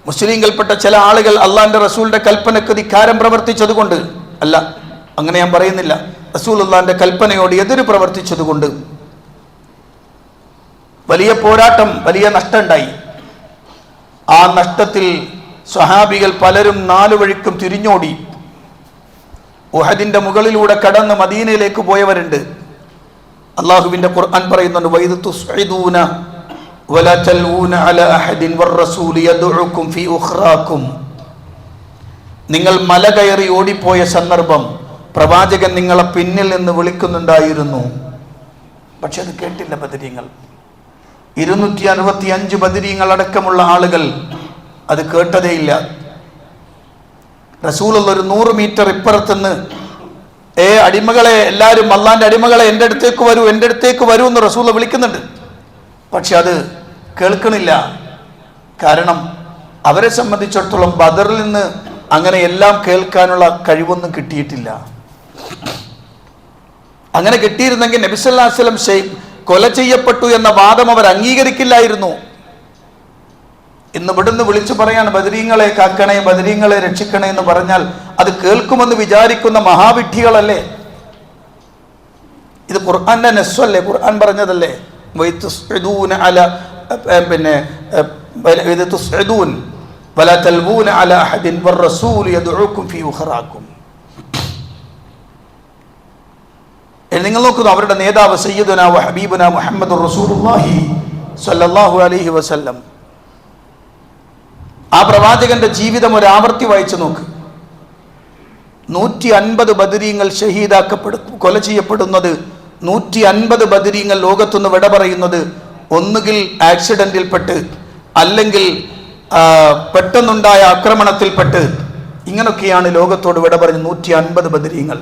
മുസ്ലിങ്ങൾപ്പെട്ട ചില ആളുകൾ അള്ളാന്റെ റസൂലിന്റെ കൽപ്പനക്ക് ധിക്കാരം പ്രവർത്തിച്ചതുകൊണ്ട്, അല്ല അങ്ങനെ ഞാൻ പറയുന്നില്ല, റസൂലുള്ളാന്റെ കൽപ്പനയോട് എതിര് പ്രവർത്തിച്ചതുകൊണ്ട് വലിയ പോരാട്ടം, വലിയ നഷ്ടമുണ്ടായി. ആ നഷ്ടത്തിൽ സ്വഹാബികൾ പലരും 4 വഴിക്കും തിരിഞ്ഞോടി. ഉഹദിന്റെ മുകളിലൂടെ കടന്ന് മദീനയിലേക്ക് പോയവരുണ്ട്. അള്ളാഹുവിന്റെ ഖുർആൻ പറയുന്നുണ്ട്, വൈദ് തുസ്ഇദൂന വലാ തൽഊന അലാ അഹദിൻ വറസൂൽ യദ്ഉകും ഫീ ഉഖ്റാകും. നിങ്ങൾ മല കയറി ഓടിപ്പോയ സന്ദർഭം പ്രവാചകൻ നിങ്ങളെ പിന്നിൽ നിന്ന് വിളിക്കുന്നുണ്ടായിരുന്നു. പക്ഷെ അത് കേട്ടില്ല ബദരീങ്ങൾ. 265 ബദരീങ്ങൾ അടക്കമുള്ള ആളുകൾ അത് കേട്ടതേയില്ല. റസൂലുള്ള ഒരു 100 മീറ്റർ ഇപ്പുറത്തുനിന്ന്, അടിമകളെ എല്ലാവരും, അള്ളാന്റെ അടിമകളെ എൻ്റെ അടുത്തേക്ക് വരൂ എന്ന് റസൂല വിളിക്കുന്നുണ്ട്. പക്ഷെ അത് കേൾക്കണില്ല. കാരണം അവരെ സംബന്ധിച്ചിടത്തോളം ബദറിൽ നിന്ന് അങ്ങനെ എല്ലാം കേൾക്കാനുള്ള കഴിവൊന്നും കിട്ടിയിട്ടില്ല. അങ്ങനെ കിട്ടിയിരുന്നെങ്കിൽ നബി സല്ലല്ലാഹു അലൈഹി വസല്ലം കൊല ചെയ്യപ്പെട്ടു എന്ന വാദം അവർ അംഗീകരിക്കില്ലായിരുന്നു. ഇന്ന് ഇവിടുന്ന് വിളിച്ചു പറയാണ്, ബദരീങ്ങളെ കാക്കണേ, ബദരീങ്ങളെ രക്ഷിക്കണേ എന്ന് പറഞ്ഞാൽ അത് കേൾക്കുമെന്ന് വിചാരിക്കുന്ന മഹാവിഡ്ഢികളല്ലേ? ഇത് ഖുർആന്റെ നസ്സല്ലേ, ഖുർആൻ പറഞ്ഞതല്ലേ. നിങ്ങൾ നോക്കുന്നു, അവരുടെ നേതാവ് സയ്യിദുനാ വ ഹബീബുനാ മുഹമ്മദുർ റസൂലുള്ളാഹി സ്വല്ലല്ലാഹു അലൈഹി വസല്ലം. ആ പ്രവാചകന്റെ ജീവിതം ഒരു ആവർത്തി വായിച്ചു നോക്ക്. 150 ബദരീങ്ങൾ കൊല ചെയ്യപ്പെടുന്നത്, 150 ബദരീങ്ങൾ ലോകത്തുനിന്ന് വിട പറയുന്നത് ഒന്നുകിൽ ആക്സിഡന്റിൽപ്പെട്ട്, അല്ലെങ്കിൽ പെട്ടെന്നുണ്ടായ ആക്രമണത്തിൽപ്പെട്ട്. ഇങ്ങനൊക്കെയാണ് ലോകത്തോട് വിട പറഞ്ഞ് 150 ബദരീങ്ങൾ.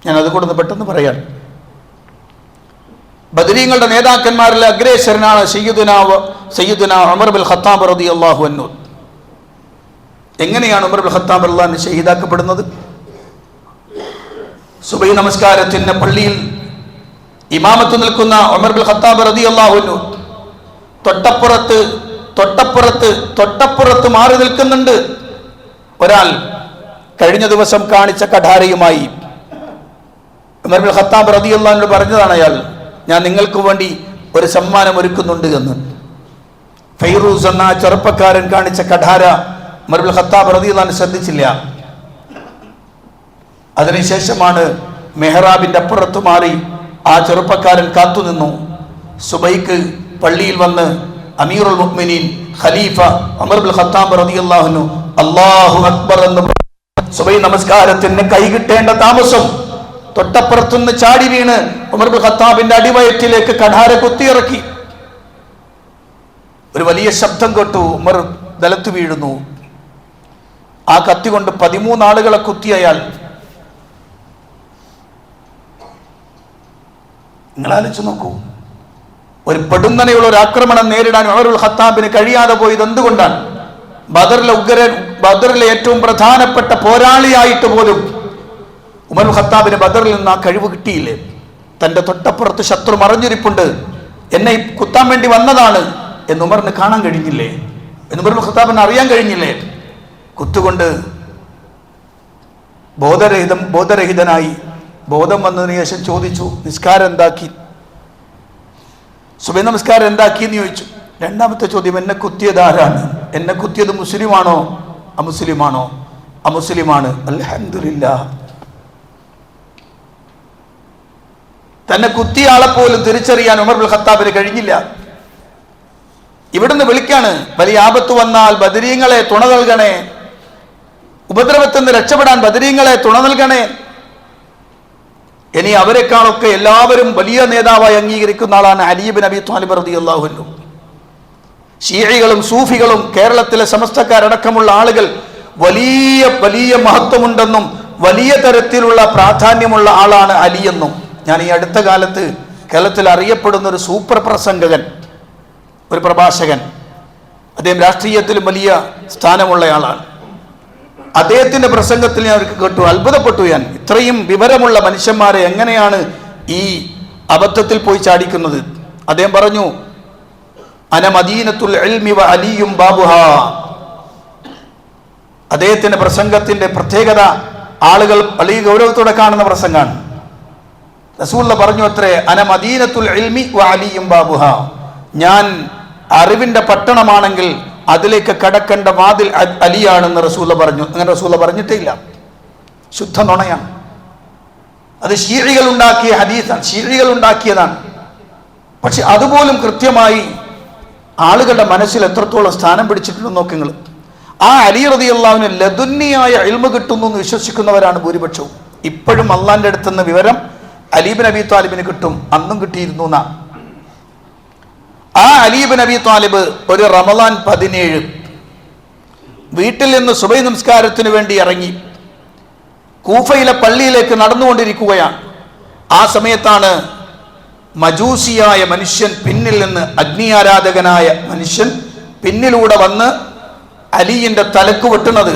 ഞാൻ അതുകൊണ്ടൊന്ന് പെട്ടെന്ന് പറയാൻ. ബദരീങ്ങളുടെ നേതാക്കന്മാരിലെ അഗ്രേസരനാണ് സയ്യിദുനാ ഉമർ ബിൻ ഖത്താബ് റളിയല്ലാഹു അൻഹു. എങ്ങനെയാണ് ഉമർ ബിൻ ഖത്താബ് റളിയല്ലാഹു അൻഹു ഷഹീദാക്കപ്പെടുന്നത്? സുബഹി നമസ്കാരത്തിന് പള്ളിയിൽ ഇമാമത്ത് നിൽക്കുന്ന ഉമർ ബിൻ ഖത്താബ് റളിയല്ലാഹു അൻഹു തൊട്ടപ്പുറത്ത് മാറി നിൽക്കുന്നുണ്ട് ഒരാൾ, കഴിഞ്ഞ ദിവസം കാണിച്ച കഠാരയുമായി. ഉമർ ബിൻ ഖത്താബ് റളിയല്ലാഹു അൻഹു പറഞ്ഞതാണ്, അയാൾ, ഞാൻ നിങ്ങൾക്ക് വേണ്ടി ഒരു സമ്മാനം ഒരുക്കുന്നുണ്ട് എന്ന്. ഫൈറൂസ് എന്ന ചെറുപ്പക്കാരൻ കാണിച്ച കഠാര ഉമർ ബിൻ ഖത്താബ് റളിയല്ലാഹു അൻഹു ശ്രദ്ധിച്ചില്ല. അതിനുശേഷമാണ് മെഹ്റാബിന്റെ അപ്പുറത്ത് മാറി ആ ചെറുപ്പക്കാരൻ കാത്തുനിന്നു. സുബൈക്ക് പള്ളിയിൽ വന്ന് അമീറുൽ മുഅ്മിനീൻ ഖലീഫ ഉമർ ബിൻ ഖത്താബ് റളിയല്ലാഹു അൻഹു അല്ലാഹു അക്ബർ എന്ന് സുബൈ നമസ്കാരത്തിന് കൈകിട്ടേണ്ട താമസം തൊട്ടപ്പുറത്തുനിന്ന് ചാടി വീണ് ഉമർ ബിൻ ഖത്താബിന്റെ അടിവയറ്റിലേക്ക് കഠാര കുത്തിയിറക്കി. ഒരു വലിയ ശബ്ദം കേട്ടു. ഉമർ നിലത്ത് വീഴുന്നു. ആ കത്തി കൊണ്ട് 13 ആളുകളെ കുത്തി അയാൾ. നിങ്ങൾ ആലോചിച്ച് നോക്കൂ, ഒരു പെടുന്നനെയുള്ള ഒരു ആക്രമണം നേരിടാൻ ഉമറുൽ ഖത്താബിന് കഴിയാതെ പോയത് എന്തുകൊണ്ടാണ്? ബദറിലെ ഏറ്റവും പ്രധാനപ്പെട്ട പോരാളിയായിട്ട് പോലും ഉമറുൽ ഖത്താബിന് ബദറിൽ നിന്ന് ആ കഴിവ് കിട്ടിയില്ലേ? തന്റെ തൊട്ടപ്പുറത്ത് ശത്രു മറഞ്ഞിരിപ്പുണ്ട്, എന്നെ കുത്താൻ വേണ്ടി വന്നതാണ് എന്ന് ഉമറിന് കാണാൻ കഴിഞ്ഞില്ലേ? എന്ന് ഉമറുൽ ഖത്താബിന് അറിയാൻ കഴിഞ്ഞില്ലേ? കുത്തുകൊണ്ട് ബോധരഹിതനായി. ബോധം വന്നതിന് ശേഷം ചോദിച്ചു, നിസ്കാരം എന്താക്കി? സുബഹി നമസ്കാരം എന്താക്കി എന്ന് ചോദിച്ചു. രണ്ടാമത്തെ ചോദ്യം, എന്നെ കുത്തിയത് ആരാണ്? എന്നെ കുത്തിയത് മുസ്ലിമാണോ അമുസ്ലിമാണോ? അമുസ്ലിമാണ്. അൽഹംദുലില്ലാഹ്. തന്നെ കുത്തിയ ആളെ പോലും തിരിച്ചറിയാൻ ഉമർ ഇബ്നുൽ ഖത്താബിന് കഴിഞ്ഞില്ല. ഇവിടുന്ന് വിളിക്കാണ്, വലിയ ആപത്ത് വന്നാൽ ബദരീങ്ങളെ തുണ നൽകണേ, ഉപദ്രവത്തിൽ നിന്ന് രക്ഷപ്പെടാൻ ബദരീങ്ങളെ തുണ നൽകണേ. ഇനി അവരെക്കാളൊക്കെ എല്ലാവരും വലിയ നേതാവായി അംഗീകരിക്കുന്ന ആളാണ് അലി ഇബ്നു അബീ ത്വാലിബ് റളിയല്ലാഹു അൻഹു. ഷിയകളും സൂഫികളും കേരളത്തിലെ സമസ്തക്കാരടക്കമുള്ള ആളുകൾ വലിയ വലിയ മഹത്വമുണ്ടെന്നും വലിയ തരത്തിലുള്ള പ്രാധാന്യമുള്ള ആളാണ് അലി എന്നും. ഞാൻ ഈ അടുത്ത കാലത്ത് കേരളത്തിൽ അറിയപ്പെടുന്ന ഒരു സൂപ്പർ പ്രസംഗകൻ, ഒരു പ്രഭാഷകൻ, അദ്ദേഹം രാഷ്ട്രീയത്തിലും വലിയ സ്ഥാനമുള്ളയാളാണ്. അദ്ദേഹത്തിന്റെ പ്രസംഗത്തിൽ ഞാൻ കേട്ടു, അത്ഭുതപ്പെട്ടു. ഞാൻ ഇത്രയും വിവരമുള്ള മനുഷ്യന്മാരെ എങ്ങനെയാണ് ഈ അബദ്ധത്തിൽ പോയി ചാടിക്കുന്നത്? അദ്ദേഹം പറഞ്ഞു, അന മദീനത്തുൽ ഇൽമി വ അലിയും ബാബുഹാ. അദ്ദേഹത്തിന്റെ പ്രസംഗത്തിന്റെ പ്രത്യേകത ആളുകൾ വലിയ ഗൗരവത്തോടെ കാണുന്ന പ്രസംഗമാണ്. റസൂലുള്ള പറഞ്ഞു അത്രേ, അന മദീനത്തുൽ ഇൽമി വ അലിയും ബാബുഹാ. ഞാൻ അറിവിന്റെ പട്ടണമാണെങ്കിൽ അതിലേക്ക് കടക്കേണ്ട വാതിൽ അലിയാണെന്ന് റസൂലുള്ള പറഞ്ഞു. അങ്ങനെ റസൂലുള്ള പറഞ്ഞിട്ടില്ല, ശുദ്ധ നുണയാണ്. അത് ശീഴികൾ ഉണ്ടാക്കിയ ഹദീസാണ്, ശീഴികൾ ഉണ്ടാക്കിയതാണ്. പക്ഷെ അതുപോലും കൃത്യമായി ആളുകളുടെ മനസ്സിൽ എത്രത്തോളം സ്ഥാനം പിടിച്ചിട്ടുണ്ടെന്ന് നോക്ക് നിങ്ങൾ. ആ അലി റളിയല്ലാഹുവിന് ലദുന്നിയായ ഇൽമു കിട്ടുന്നു എന്ന് വിശ്വസിക്കുന്നവരാണ് ഭൂരിപക്ഷവും. ഇപ്പോഴും അള്ളാന്റെ അടുത്തുനിന്ന് വിവരം അലി ഇബ്നു അബീ ത്വാലിബിന് കിട്ടും, അന്നും കിട്ടിയിരുന്നു എന്നാ. ആ അലി ഇബ്നു അബീ ത്വാലിബ് ഒരു റമളാൻ 17 വീട്ടിൽ നിന്ന് സുബഹി നമസ്കാരത്തിന് വേണ്ടി ഇറങ്ങി കൂഫയിലെ പള്ളിയിലേക്ക് നടന്നുകൊണ്ടിരിക്കുകയാണ്. ആ സമയത്താണ് മജൂസിയായ മനുഷ്യൻ, പിന്നിൽ നിന്ന് അഗ്നിയാരാധകനായ മനുഷ്യൻ പിന്നിലൂടെ വന്ന് അലിയിന്റെ തലക്ക് വെട്ടുന്നത്.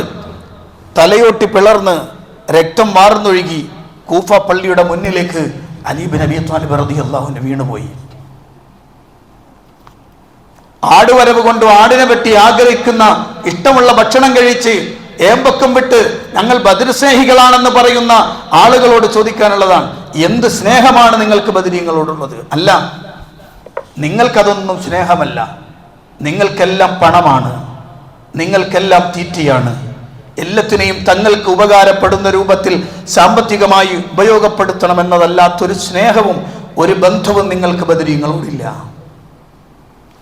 തലയൊട്ടി പിളർന്ന് രക്തം വാർന്നൊഴുകി കൂഫ പള്ളിയുടെ മുന്നിലേക്ക് അലി ഇബ്നു അബീ ത്വാലിബ് റളിയല്ലാഹു അൻഹു വീണുപോയി. ആടുവരവ് കൊണ്ട് ആടിനെ വെട്ടി ആഗ്രഹിക്കുന്ന, ഇഷ്ടമുള്ള ഭക്ഷണം കഴിച്ച് ഏമ്പക്കം വിട്ട് ഞങ്ങൾ ബദർ സ്നേഹികളാണെന്ന് പറയുന്ന ആളുകളോട് ചോദിക്കാനുള്ളതാണ്, എന്ത് സ്നേഹമാണ് നിങ്ങൾക്ക് ബദരീങ്ങളോടുള്ളത്? അല്ല, നിങ്ങൾക്കതൊന്നും സ്നേഹമല്ല, നിങ്ങൾക്കെല്ലാം പണമാണ്, നിങ്ങൾക്കെല്ലാം തീറ്റയാണ്. എല്ലാത്തിനെയും തങ്ങൾക്ക് ഉപകാരപ്പെടുന്ന രൂപത്തിൽ സാമ്പത്തികമായി ഉപയോഗപ്പെടുത്തണമെന്നതല്ലാത്തൊരു സ്നേഹവും ഒരു ബന്ധവും നിങ്ങൾക്ക് ബദരീങ്ങളോടില്ല.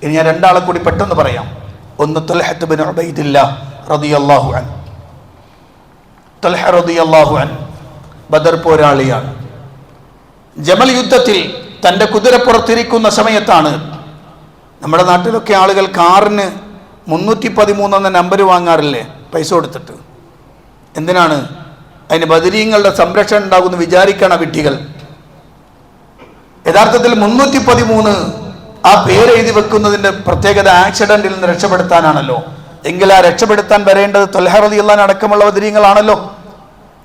ഇനി ഞാൻ രണ്ടാളെ കൂടി പെട്ടെന്ന് പറയാം. ഒന്ന് തൽഹത്ത് ബിൻ ഉബൈദില്ലാഹ് റളിയല്ലാഹു അൻഹു. തൽഹ റളിയല്ലാഹു അൻഹു ബദർ പോരാളിയാണ്. ജമൽ യുദ്ധത്തിൽ തൻ്റെ കുതിരപ്പുറത്തിരിക്കുന്ന സമയത്താണ്, നമ്മുടെ നാട്ടിലൊക്കെ ആളുകൾ കാറിന് 313 എന്ന നമ്പർ വാങ്ങാറില്ലേ പൈസ കൊടുത്തിട്ട്? എന്തിനാണ്? അതിന് ബദരീങ്ങളുടെ സംരക്ഷണം ഉണ്ടാകുമെന്ന് വിചാരിക്കണ വിഡ്ഢികൾ. യഥാർത്ഥത്തിൽ 313 ആ പേര് എഴുതി വെക്കുന്നതിന്റെ പ്രത്യേകത ആക്സിഡന്റിൽ നിന്ന് രക്ഷപ്പെടുത്താനാണല്ലോ. എങ്കിൽ ആ രക്ഷപ്പെടുത്താൻ വരേണ്ടത് ത്വൽഹ റളിയല്ലാഹു അടക്കമുള്ള ബദരീങ്ങളാണല്ലോ.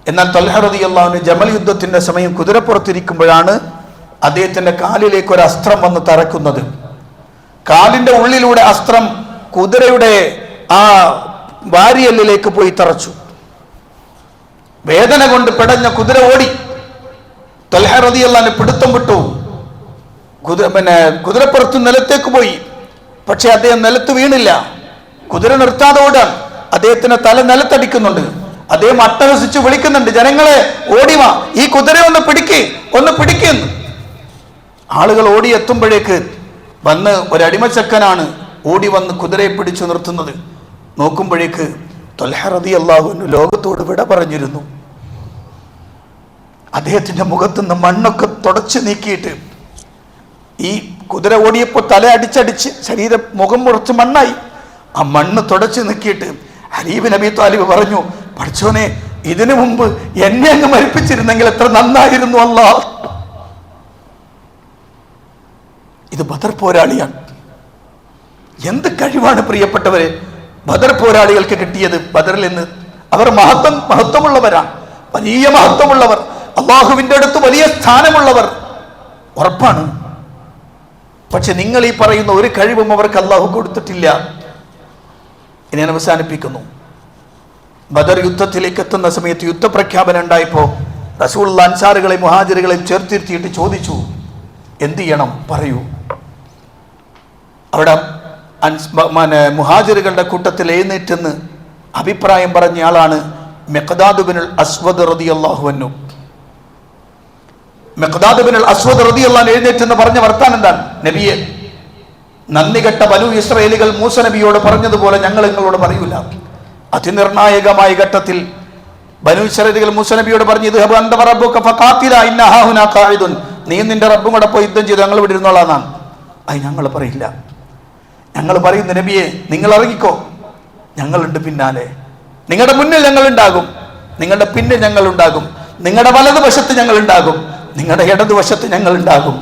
എന്നാൽ ത്വൽഹ റളിയല്ലാഹു ജമൽ യുദ്ധത്തിന്റെ സമയം കുതിരപ്പുറത്തിരിക്കുമ്പോഴാണ് അദ്ദേഹത്തിന്റെ കാലിലേക്ക് ഒരു അസ്ത്രം വന്ന് തറക്കുന്നത്. കാലിന്റെ ഉള്ളിലൂടെ അസ്ത്രം കുതിരയുടെ ആ വാരിയല്ലിലേക്ക് പോയി തറച്ചു. വേദന കൊണ്ട് പിടഞ്ഞ കുതിര ഓടി. ത്വൽഹ റളിയല്ലാഹു പിടുത്തം വിട്ടു. കുതിരപ്പുറത്ത് നിലത്തേക്ക് പോയി. പക്ഷെ അദ്ദേഹം നിലത്ത് വീണില്ല. കുതിര നിർത്താതെ ഓടാൻ, അദ്ദേഹത്തിന് തല നിലത്തടിക്കുന്നുണ്ട്. അദ്ദേഹം അട്ടഹസിച്ച് വിളിക്കുന്നുണ്ട്, ജനങ്ങളെ ഓടിവാ, ഈ കുതിരയെ ഒന്ന് പിടിക്കുന്നു. ആളുകൾ ഓടി എത്തുമ്പോഴേക്ക് വന്ന് ഒരടിമച്ചക്കനാണ് ഓടി വന്ന് കുതിരയെ പിടിച്ചു നിർത്തുന്നത്. നോക്കുമ്പോഴേക്ക് ത്വൽഹ റളിയല്ലാഹു അൻഹു ലോകത്തോട് വിട പറഞ്ഞിരുന്നു. അദ്ദേഹത്തിന്റെ മുഖത്തുനിന്ന് മണ്ണൊക്കെ തുടച്ചു നീക്കിയിട്ട് ഈ കുതിര ഓടിയപ്പോൾ തല അടിച്ചടിച്ച് ശരീരം മുഖം മുറിച്ച് മണ്ണായി. ആ മണ്ണ് തുടച്ച് നിൽക്കിയിട്ട് അലി നബി താലിബ് പറഞ്ഞു, പഠിച്ചോനെ, ഇതിനു മുമ്പ് എന്നെ അങ്ങ് മരിപ്പിച്ചിരുന്നെങ്കിൽ എത്ര നന്നായിരുന്നു അല്ലാഹ്. ഇത് ബദർ പോരാളിയാണ്. എന്ത് കഴിവാണ് പ്രിയപ്പെട്ടവരെ ബദർ പോരാളികൾക്ക് കിട്ടിയത്. ബദറിൽ നിന്ന് അവർ മഹത്വമുള്ളവരാണ്, വലിയ മഹത്വമുള്ളവർ, അള്ളാഹുവിൻ്റെ അടുത്ത് വലിയ സ്ഥാനമുള്ളവർ ഉറപ്പാണ്. പക്ഷെ നിങ്ങൾ ഈ പറയുന്ന ഒരു കഴിവും അവർക്ക് അള്ളാഹു കൊടുത്തിട്ടില്ല. ഇനി ഞാൻ അവസാനിപ്പിക്കുന്നു. ബദർ യുദ്ധത്തിലേക്ക് എത്തുന്ന സമയത്ത് യുദ്ധപ്രഖ്യാപനം ഉണ്ടായപ്പോൾ റസൂൽ അൻസാറുകളെ മുഹാജിറുകളെ ചേർത്തിരുത്തിയിട്ട് ചോദിച്ചു, എന്ത് ചെയ്യണം പറയൂ. അവിടെ മുഹാജിറുകളുടെ കൂട്ടത്തിൽ എഴുന്നേറ്റെന്ന് അഭിപ്രായം പറഞ്ഞ ആളാണ് മിഖ്ദാദ് ബിനുൽ അസ്വദ് റളിയല്ലാഹു അൻഹു. മിഖ്ദാദ് ബിനുൽ അസ്വദ് റളിയല്ലാഹു അൻഹു എഴുന്നേറ്റെന്ന് പറഞ്ഞ വർത്താനം എന്താണ്? നബിയെ, നന്ദി കെട്ട ബനു ഇസ്രായേലികൾ മൂസ നബിയോട് പറഞ്ഞതുപോലെ ഞങ്ങൾ നിങ്ങളോട് പറയൂല. അതിനിർണായകമായ ഘട്ടത്തിൽ ബനു ഇസ്രായേലികൾ മൂസ നബിയോട് പറഞ്ഞു, നീ നിന്റെ റബ്ബും കൂടെ പോയി യുദ്ധം ചെയ്ത് ഞങ്ങൾ ഇവിടെ ഇരുന്നോളാന്നാണ്. അത് ഞങ്ങൾ പറയില്ല. ഞങ്ങൾ പറയുന്ന നബിയെ, നിങ്ങൾ ഇറങ്ങിക്കോ, ഞങ്ങളുണ്ട് പിന്നാലെ. നിങ്ങളുടെ മുന്നിൽ ഞങ്ങൾ ഉണ്ടാകും, നിങ്ങളുടെ പിന്നിൽ ഞങ്ങൾ ഉണ്ടാകും, നിങ്ങളുടെ വലതുവശത്ത് ഞങ്ങൾ ഉണ്ടാകും, നിങ്ങളുടെ ഇടതുവശത്ത് ഞങ്ങൾ ഉണ്ടാകും.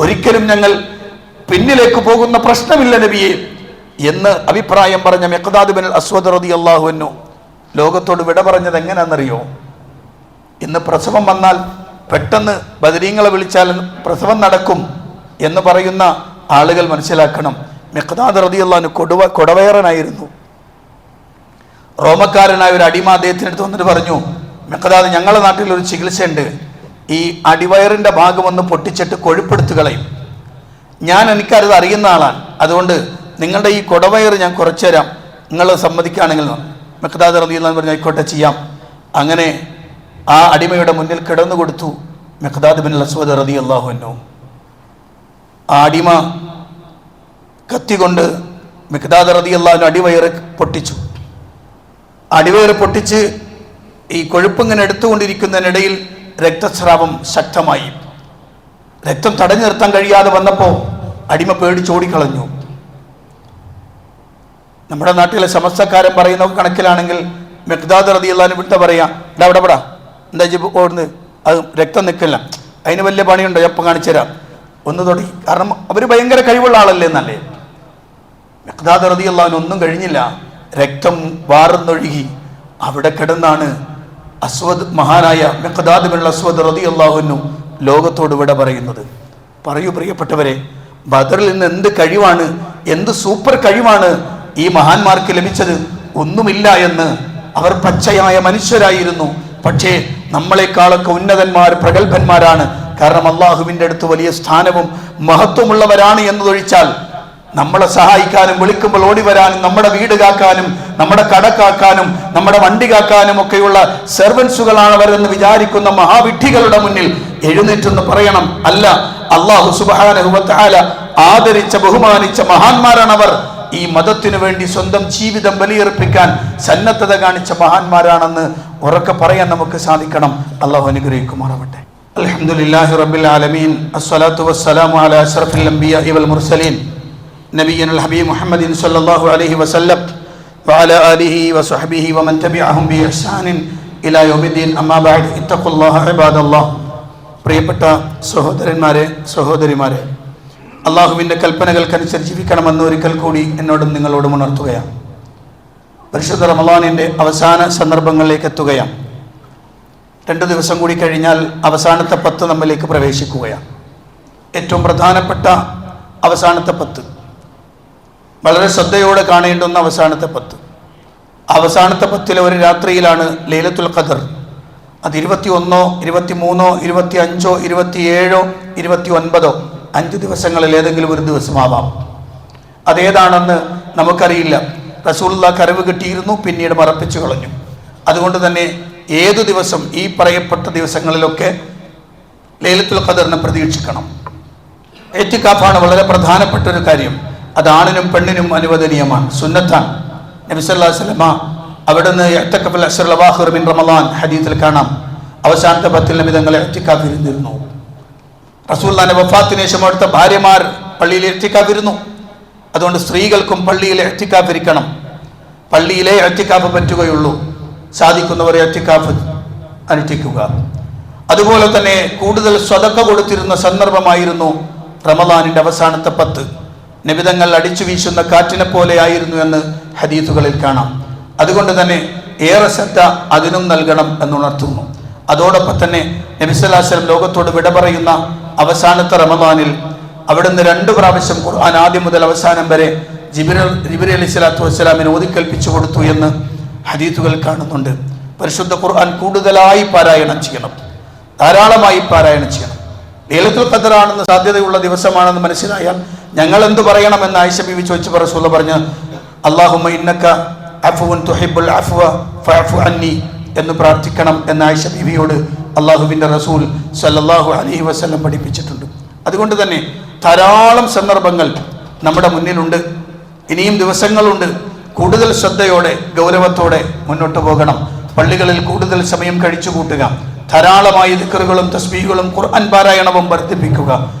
ഒരിക്കലും ഞങ്ങൾ പിന്നിലേക്ക് പോകുന്ന പ്രശ്നമില്ല നബിയെ എന്ന് അഭിപ്രായം പറഞ്ഞ മിഖ്ദാദ് ബിനുൽ അസ്വദ് റളിയല്ലാഹു അൻഹു ലോകത്തോട് വിട പറഞ്ഞത് എങ്ങനെയാണെന്നറിയോ? ഇന്ന് പ്രസവം വന്നാൽ പെട്ടെന്ന് ബദരീങ്ങളെ വിളിച്ചാൽ പ്രസവം നടക്കും എന്ന് പറയുന്ന ആളുകൾ മനസ്സിലാക്കണം, മിഖ്ദാദ് റളിയല്ലാഹു അൻഹു കൊടവയറനായിരുന്നു. റോമക്കാരനായ ഒരു അടിമ അദ്ദേഹത്തിനടുത്ത് വന്നിട്ട് പറഞ്ഞു, മിഖ്ദാദ്, ഞങ്ങളുടെ നാട്ടിൽ ഒരു ചികിത്സയുണ്ട്, ഈ അടിവയറിൻ്റെ ഭാഗം ഒന്ന് പൊട്ടിച്ചിട്ട് കൊഴുപ്പെടുത്ത് കളയും. എനിക്കത് അറിയുന്ന ആളാണ്, അതുകൊണ്ട് നിങ്ങളുടെ ഈ കൊടവയർ ഞാൻ കുറച്ചു തരാം, നിങ്ങൾ സമ്മതിക്കുകയാണെങ്കിൽ. മിഖ്ദാദ് റളിയല്ലാഹു അൻഹു പറഞ്ഞു, ആയിക്കോട്ടെ, ചെയ്യാം. അങ്ങനെ ആ അടിമയുടെ മുന്നിൽ കിടന്നു കൊടുത്തു മിഖ്ദാദ് ബിനുൽ അസ്വദ് റളിയല്ലാഹു അൻഹു. ആ അടിമ കത്തി കൊണ്ട് മിഖ്ദാദ് റളിയല്ലാഹു അൻഹു അടിവയറ് പൊട്ടിച്ചു. അടിവയറ് പൊട്ടിച്ച് ഈ കൊഴുപ്പിങ്ങനെ എടുത്തുകൊണ്ടിരിക്കുന്നതിനിടയിൽ രക്തസ്രാവം ശക്തമായി. രക്തം തടഞ്ഞു നിർത്താൻ കഴിയാതെ വന്നപ്പോൾ അടിമ പേടിച്ചോടിക്കളഞ്ഞു. നമ്മുടെ നാട്ടിലെ സമസ്തക്കാരൻ പറയുന്ന കണക്കിലാണെങ്കിൽ മിഖ്ദാദ് റളിയല്ലാഹു അൻഹു വിട്ട പറയാ, ഇവിടെ എന്താ ഓടുന്നത്, അത് രക്തം നിൽക്കില്ല, അതിന് വലിയ പണിയുണ്ടോ, എപ്പം കാണിച്ചു തരാം, ഒന്ന് തുടങ്ങി. കാരണം അവർ ഭയങ്കര കഴിവുള്ള ആളല്ലേ എന്നല്ലേ. മിഖ്ദാദ് റളിയല്ലാഹു അൻഹു ഒന്നും കഴിഞ്ഞില്ല, രക്തം വാർന്നൊഴുകി. അവിടെ കിടന്നാണ് മഹാനായ മിഖ്ദാദ് ബിനുൽ അസ്വദ് റളിയല്ലാഹു അൻഹു ലോകത്തോട് വിട പറയുന്നത്. പറയൂ പ്രിയപ്പെട്ടവരെ, ബദറിൽ നിന്ന് എന്ത് കഴിവാണ്, എന്ത് സൂപ്പർ കഴിവാണ് ഈ മഹാന്മാർക്ക് ലഭിച്ചത്? ഒന്നുമില്ല എന്ന്. അവർ പച്ചയായ മനുഷ്യരായിരുന്നു, പക്ഷേ നമ്മളെക്കാളൊക്കെ ഉന്നതന്മാർ, പ്രഗത്ഭന്മാരാണ്. കാരണം അള്ളാഹുവിൻ്റെ അടുത്ത് വലിയ സ്ഥാനവും മഹത്വമുള്ളവരാണ് എന്നതൊഴിച്ചാൽ നമ്മളെ സഹായിക്കാനും വിളിക്കുമ്പോൾ ഓടി വരാനും നമ്മുടെ വീട് കാക്കാനും നമ്മുടെ കട കാക്കാനും നമ്മുടെ വണ്ടി കാക്കാനും ഒക്കെയുള്ള സെർവൻസുകളാണ് അവരെന്ന് വിചാരിക്കുന്ന മഹാവിഡ്ഢികളുടെ മുന്നിൽ എഴുന്നേറ്റെന്ന് പറയണം, അല്ല, അല്ലാഹു സുബ്ഹാനഹു വ തആല ആദരിച്ച ബഹുമാനിച്ച മഹാന്മാരാണവർ. ഈ മതത്തിനു വേണ്ടി സ്വന്തം ജീവിതം ബലിയർപ്പിക്കാൻ സന്നദ്ധത കാണിച്ച മഹാന്മാരാണെന്ന് ഉറക്കെ പറയാൻ നമുക്ക് സാധിക്കണം. അല്ലാഹു അനുഗ്രഹിക്കുമാറാവട്ടെ. അൽഹംദുലില്ലാഹി റബ്ബിൽ ആലമീൻ, അസ്സലാത്തു വസ്സലാമു അലാ അശ്റഫിൽ അംബിയാഇ വൽ മുർസലീൻ നബിയ്യനൽ ഹബീബ് മുഹമ്മദിൻ സ്വല്ലല്ലാഹു അലൈഹി വസല്ലം വഅലാ ആലിഹി വസഹ്ബിഹി വമൻ തബിഅഹും ബിഇഹ്സാനിൻ ഇലാ യൗമിദ്ദീൻ. അമ്മാ ബഅദ്, ഇത്തഖുല്ലാഹ ഇബാദല്ലാഹ്. പ്രിയപ്പെട്ട സഹോദരന്മാരെ, സഹോദരിമാരെ, അള്ളാഹുവിൻ്റെ കൽപ്പനകൾക്കനുസരിച്ച് ജീവിക്കണമെന്ന് ഒരിക്കൽ കൂടി എന്നോടും നിങ്ങളോടും ഉണർത്തുകയാണ്. പരിശുദ്ധ റമളാനിൻ്റെ അവസാന സന്ദർഭങ്ങളിലേക്ക് എത്തുകയാണ്. 2 ദിവസം കൂടി കഴിഞ്ഞാൽ അവസാനത്തെ 10 നമ്മിലേക്ക് പ്രവേശിക്കുകയാണ്. ഏറ്റവും പ്രധാനപ്പെട്ട അവസാനത്തെ 10, വളരെ ശ്രദ്ധയോടെ കാണേണ്ടുന്ന അവസാനത്തെ 10. അവസാനത്തെ 10 ഒരു രാത്രിയിലാണ് ലൈലത്തുൽ ഖദർ. അത് 21, 23, 25, 27, 29, 5 ദിവസങ്ങളിൽ ഏതെങ്കിലും ഒരു ദിവസമാവാം. അതേതാണെന്ന് നമുക്കറിയില്ല. റസൂലുള്ളാഹിക്ക് അറിവ് കിട്ടിയിരുന്നു, പിന്നീട് മറപ്പിച്ചു കളഞ്ഞു. അതുകൊണ്ട് തന്നെ ഏതു ദിവസം, ഈ പറയപ്പെട്ട ദിവസങ്ങളിലൊക്കെ ലൈലത്തുൽ ഖദറിനെ പ്രതീക്ഷിക്കണം. ഇഅ്തികാഫാണ് വളരെ പ്രധാനപ്പെട്ട ഒരു കാര്യം. അത് ആണിനും പെണ്ണിനും അനുവദനീയമാണ്, സുന്നത്താണ്. നബി സല്ലല്ലാഹു അലൈഹി വസല്ലം അവിടുന്ന് ഇഅ്തികാഫുൽ അശ്റുൽ അവാഖിർ മിൻ റമളാൻ ഹദീസിൽ കാണാം, അവസാനത്തെ 10 നബി തങ്ങൾ ഇഅ്തികാഫിൽ ഇരുന്നിരുന്നു. റസൂലുള്ളാഹിന്റെ വഫാത്തിന് ശേഷം അവിടുത്തെ ഭാര്യമാർ പള്ളിയിൽ ഇഅ്തികാഫ് ഇരുന്നു. അതുകൊണ്ട് സ്ത്രീകൾക്കും പള്ളിയിൽ ഇഅ്തികാഫ് ഇരിക്കണം. പള്ളിയിലെ ഇഅ്തികാഫ് പറ്റുകയുള്ളൂ. സാധിക്കുന്നവരെ ഇഅ്തികാഫ് അനുഷ്ഠിക്കുക. അതുപോലെ തന്നെ കൂടുതൽ സ്വതക്ക കൊടുത്തിരുന്ന സന്ദർഭമായിരുന്നു റമദാനിന്റെ അവസാനത്തെ 10. നബിതങ്ങൾ അടിച്ചു വീശുന്ന കാറ്റിനെ പോലെ ആയിരുന്നു എന്ന് ഹദീസുകളിൽ കാണാം. അതുകൊണ്ട് തന്നെ ഏറെ ശ്രദ്ധ അതിനും നൽകണം എന്നുണർത്തുന്നു. അതോടൊപ്പം തന്നെ നബി സല്ലല്ലാഹു അലൈഹി വസല്ലം ലോകത്തോട് വിട പറയുന്ന അവസാനത്തെ റമദാനിൽ അവിടുന്ന് 2 പ്രാവശ്യം ഖുർആൻ ആദ്യം മുതൽ അവസാനം വരെ ജിബ്രീൽ അലൈഹിസ്സലാത്തു വസ്സലാമിന് ഓതിക്കേൽപ്പിച്ചു കൊടുത്തു എന്ന് ഹദീസുകൾ കാണുന്നുണ്ട്. പരിശുദ്ധ ഖുർആൻ കൂടുതലായി പാരായണം ചെയ്യണം, ധാരാളമായി പാരായണം ചെയ്യണം. ലൈലത്തുൽ ഖദ്റാണെന്ന് സാധ്യതയുള്ള ദിവസമാണെന്ന് മനസ്സിലായാൽ ഞങ്ങൾ എന്ത് പറയണമെന്ന് ആയിഷ ബീവി ചോദിച്ചപ്പോൾ റസൂൽ പറഞ്ഞു, അല്ലാഹുമ്മ ഇന്നക അഫ്വുൻ തുഹിബ്ബുൽ അഫ്വ ഫഅഫു അന്നി എന്ന് പ്രാർത്ഥിക്കണം എന്ന് ആയിഷ ബീവിയോട് അള്ളാഹുവിൻ്റെ റസൂൽ സല്ലല്ലാഹു അലൈഹി വസല്ലം പഠിപ്പിച്ചിട്ടുണ്ട്. അതുകൊണ്ട് തന്നെ ധാരാളം സന്ദർഭങ്ങൾ നമ്മുടെ മുന്നിലുണ്ട്. ഇനിയും ദിവസങ്ങളുണ്ട്. കൂടുതൽ ശ്രദ്ധയോടെ ഗൗരവത്തോടെ മുന്നോട്ട് പോകണം. പള്ളികളിൽ കൂടുതൽ സമയം കഴിച്ചു കൂട്ടുക. ധാരാളമായി ദിക്റുകളും തസ്ബീഹുകളും ഖുർആൻ പാരായണവും വർദ്ധിപ്പിക്കുക.